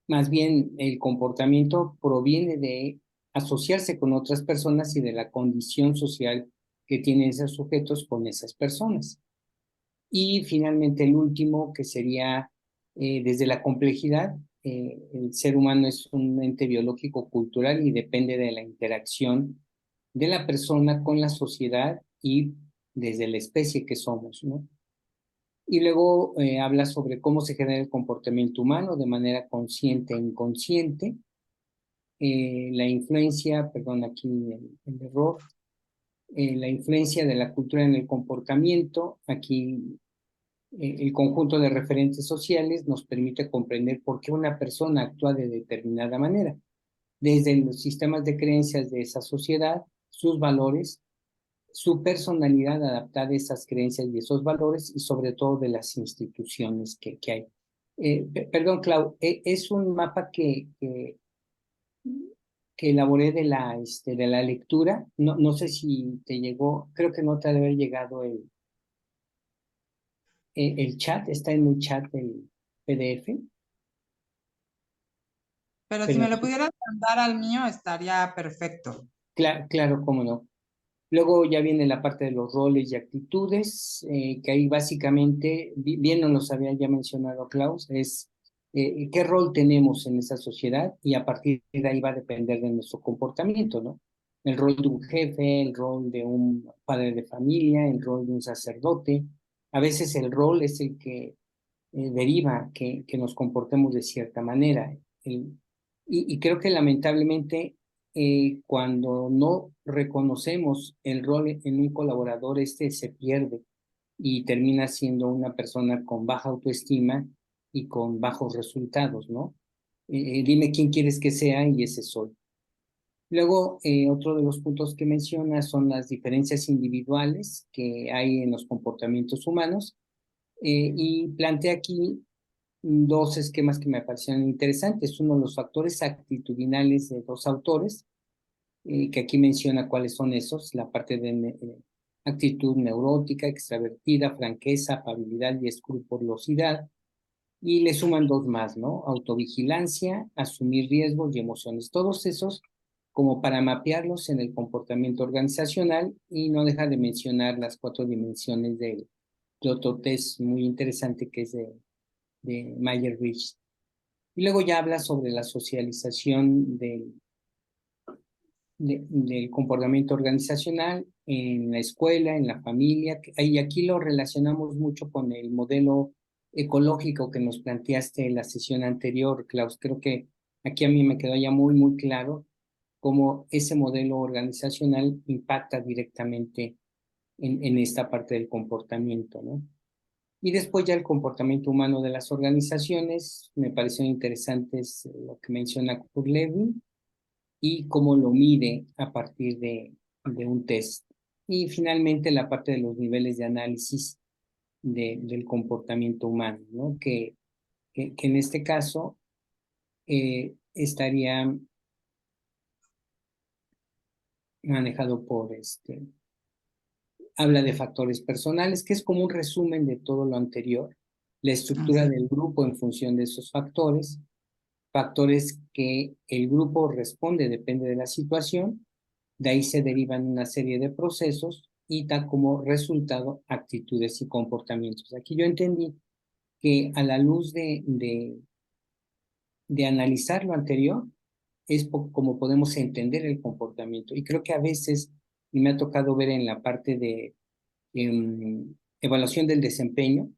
Speaker 2: más bien el comportamiento proviene de asociarse con otras personas y de la condición social que tienen esos sujetos con esas personas. Y finalmente el último, que sería desde la complejidad. El ser humano es un ente biológico cultural y depende de la interacción de la persona con la sociedad y desde la especie que somos, ¿no? Y luego habla sobre cómo se genera el comportamiento humano de manera consciente e inconsciente. La influencia, perdón, aquí el error, la influencia de la cultura en el comportamiento. Aquí el conjunto de referentes sociales nos permite comprender por qué una persona actúa de determinada manera, desde los sistemas de creencias de esa sociedad, sus valores, su personalidad adaptada a esas creencias y esos valores, y sobre todo de las instituciones que hay. Perdón, Clau, es un mapa que elaboré de la lectura. No sé si te llegó, creo que no te ha de haber llegado el chat, está en el chat del PDF.
Speaker 1: Pero si
Speaker 2: Pero
Speaker 1: me lo pudieras mandar al mío, estaría perfecto.
Speaker 2: claro, cómo no. Luego ya viene la parte de los roles y actitudes, que ahí básicamente, bien nos los había ya mencionado Klaus, es qué rol tenemos en esa sociedad, y a partir de ahí va a depender de nuestro comportamiento, ¿no? El rol de un jefe, el rol de un padre de familia, el rol de un sacerdote. A veces el rol es el que deriva que nos comportemos de cierta manera. Y creo que lamentablemente, cuando no reconocemos el rol en un colaborador, se pierde y termina siendo una persona con baja autoestima y con bajos resultados, ¿no? Dime quién quieres que sea y ese soy. Luego, otro de los puntos que menciona son las diferencias individuales que hay en los comportamientos humanos, y plantea aquí 2 esquemas que me parecieron interesantes. Uno, los factores actitudinales de 2 autores, que aquí menciona cuáles son esos: la parte de actitud neurótica, extravertida, franqueza, afabilidad y escrupulosidad. Y le suman 2 más, ¿no? Autovigilancia, asumir riesgos y emociones. Todos esos como para mapearlos en el comportamiento organizacional, y no deja de mencionar las 4 dimensiones de otro test muy interesante que es de Meyer-Rich. Y luego ya habla sobre la socialización del comportamiento organizacional en la escuela, en la familia, y aquí lo relacionamos mucho con el modelo ecológico que nos planteaste en la sesión anterior, Klaus. Creo que aquí a mí me quedó ya muy, muy claro cómo ese modelo organizacional impacta directamente en esta parte del comportamiento, ¿no? Y después ya el comportamiento humano de las organizaciones, me parecieron interesantes lo que menciona Kurt Lewin, y cómo lo mide a partir de un test. Y finalmente la parte de los niveles de análisis del comportamiento humano, ¿no? Que en este caso estaría manejado por habla de factores personales, que es como un resumen de todo lo anterior, la estructura del grupo en función de esos factores, factores que el grupo responde, depende de la situación. De ahí se derivan una serie de procesos y da como resultado actitudes y comportamientos. Aquí yo entendí que a la luz de analizar lo anterior es como podemos entender el comportamiento. Y creo que a veces, y me ha tocado ver en la parte de evaluación del desempeño,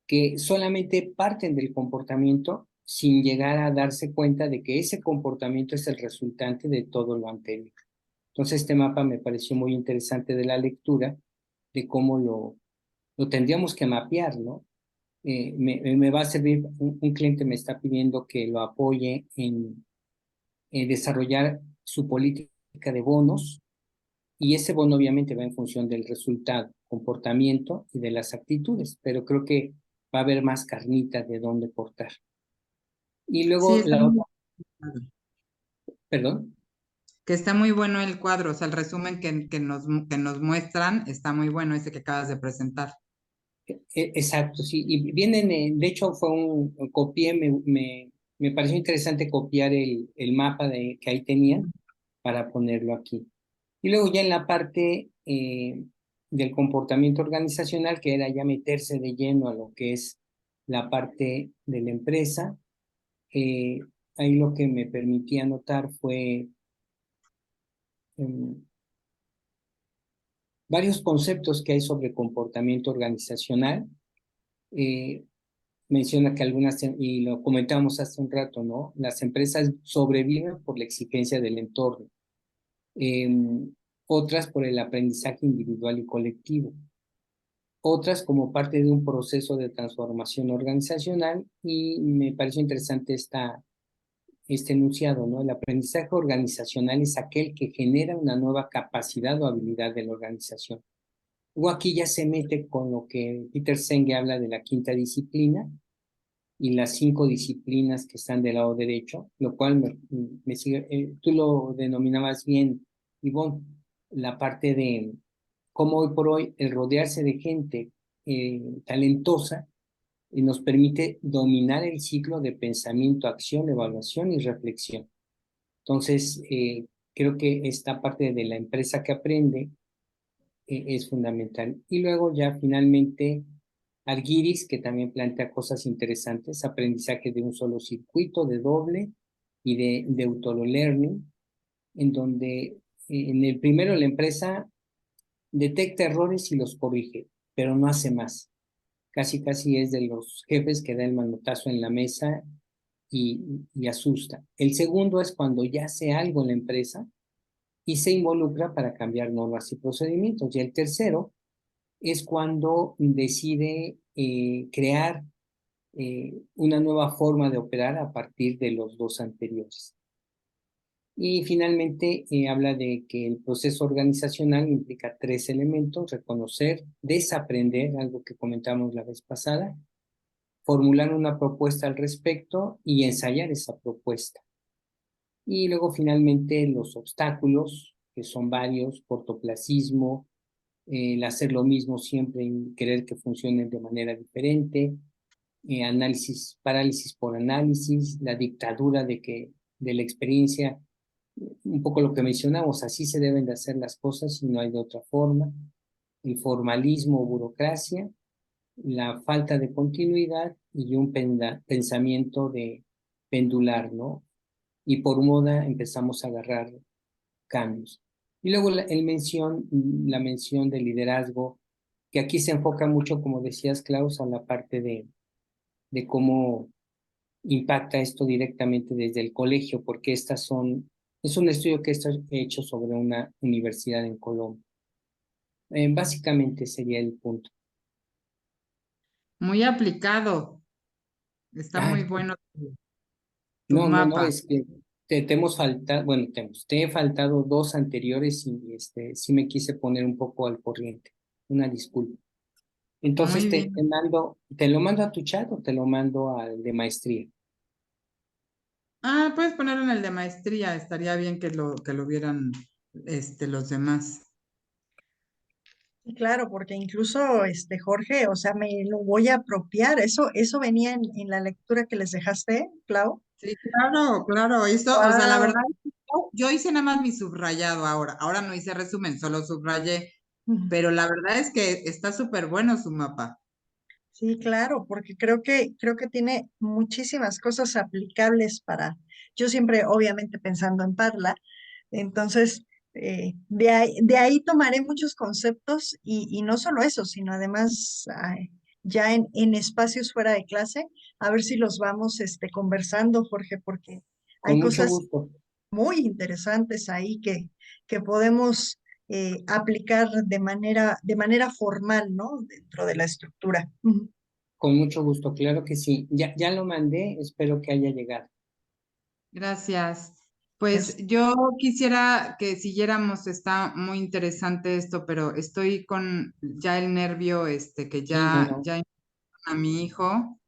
Speaker 2: que solamente parten del comportamiento sin llegar a darse cuenta de que ese comportamiento es el resultante de todo lo anterior. Entonces, este mapa me pareció muy interesante de la lectura, de cómo lo tendríamos que mapear, ¿no? Me va a servir, un cliente me está pidiendo que lo apoye en desarrollar su política de bonos, y ese bono obviamente va en función del resultado, comportamiento y de las actitudes, pero creo que va a haber más carnita de dónde cortar. Y
Speaker 1: Sí,
Speaker 2: luego
Speaker 1: está
Speaker 2: la
Speaker 1: muy
Speaker 2: otra,
Speaker 1: bueno.
Speaker 2: perdón.
Speaker 1: Que está muy bueno el cuadro, o sea, el resumen que nos muestran está muy bueno, ese que acabas de presentar.
Speaker 2: Exacto, sí, y vienen, de hecho copié, me pareció interesante copiar el mapa que ahí tenían para ponerlo aquí. Y luego ya en la parte del comportamiento organizacional, que era ya meterse de lleno a lo que es la parte de la empresa, eh, ahí lo que me permitía notar fue em, varios conceptos que hay sobre comportamiento organizacional. Eh, Menciona que algunas, y lo comentábamos hace un rato, ¿no? Las empresas sobreviven por la exigencia del entorno, otras por el aprendizaje individual y colectivo, otras como parte de un proceso de transformación organizacional, y me pareció interesante este enunciado, ¿no? El aprendizaje organizacional es aquel que genera una nueva capacidad o habilidad de la organización. Luego aquí ya se mete con lo que Peter Senge habla de la quinta disciplina, y las 5 disciplinas que están del lado derecho, lo cual me sigue, tú lo denominabas bien, Ivonne, la parte de cómo hoy por hoy el rodearse de gente talentosa nos permite dominar el ciclo de pensamiento, acción, evaluación y reflexión. Entonces, creo que esta parte de la empresa que aprende es fundamental. Y luego ya finalmente Argyris, que también plantea cosas interesantes, aprendizaje de un solo circuito, de doble y de autolearning, en donde en el primero la empresa detecta errores y los corrige, pero no hace más. Casi, casi es de los jefes que da el manotazo en la mesa y asusta. El segundo es cuando ya hace algo en la empresa y se involucra para cambiar normas y procedimientos. Y el tercero es cuando decide crear una nueva forma de operar a partir de los dos anteriores. Y finalmente habla de que el proceso organizacional implica 3 elementos: reconocer, desaprender, algo que comentamos la vez pasada, formular una propuesta al respecto y ensayar esa propuesta. Y luego finalmente los obstáculos, que son varios: cortoplacismo, el hacer lo mismo siempre y querer que funcionen de manera diferente, parálisis por análisis, la dictadura de la experiencia, un poco lo que mencionamos, así se deben de hacer las cosas y no hay de otra forma, el formalismo o burocracia, la falta de continuidad y un pensamiento de pendular, ¿no? Y por moda empezamos a agarrar cambios. Y luego la mención de liderazgo, que aquí se enfoca mucho, como decías, Klaus, a la parte de cómo impacta esto directamente desde el colegio, porque es un estudio que está hecho sobre una universidad en Colombia. Básicamente sería el punto.
Speaker 1: Muy aplicado. Está
Speaker 2: Ah,
Speaker 1: muy bueno tu
Speaker 2: no,
Speaker 1: mapa.
Speaker 2: es que te hemos faltado, bueno, te he faltado dos anteriores y sí me quise poner un poco al corriente. Una disculpa. Entonces
Speaker 1: Muy bien.
Speaker 2: te lo mando a tu chat o te lo mando al de maestría.
Speaker 1: Ah, puedes ponerlo en el de maestría. Estaría bien que lo vieran los demás.
Speaker 4: Y claro, porque incluso Jorge, o sea, me lo voy a apropiar. Eso venía en la lectura que les dejaste, Clau.
Speaker 1: Sí, claro, claro. O sea, la
Speaker 4: Wow.
Speaker 1: verdad, yo hice nada más mi subrayado ahora. Ahora no hice resumen, solo subrayé. Pero la verdad es que está súper bueno su mapa.
Speaker 4: Sí, claro, porque creo que tiene muchísimas cosas aplicables yo siempre obviamente pensando en Parla, entonces de ahí tomaré muchos conceptos y no solo eso, sino además ya en espacios fuera de clase, a ver si los vamos conversando, Jorge, porque hay
Speaker 2: Con mucho
Speaker 4: cosas
Speaker 2: gusto.
Speaker 4: muy interesantes ahí que podemos aplicar de manera formal, ¿no? Dentro de la estructura. Ujú.
Speaker 2: Con mucho gusto, claro que sí. Ya lo mandé, espero que haya llegado.
Speaker 1: Gracias. Pues
Speaker 4: Es-
Speaker 1: yo quisiera que siguiéramos, está muy interesante esto, pero estoy con ya el nervio, que
Speaker 2: Sí, no, no.
Speaker 1: ya a mi hijo,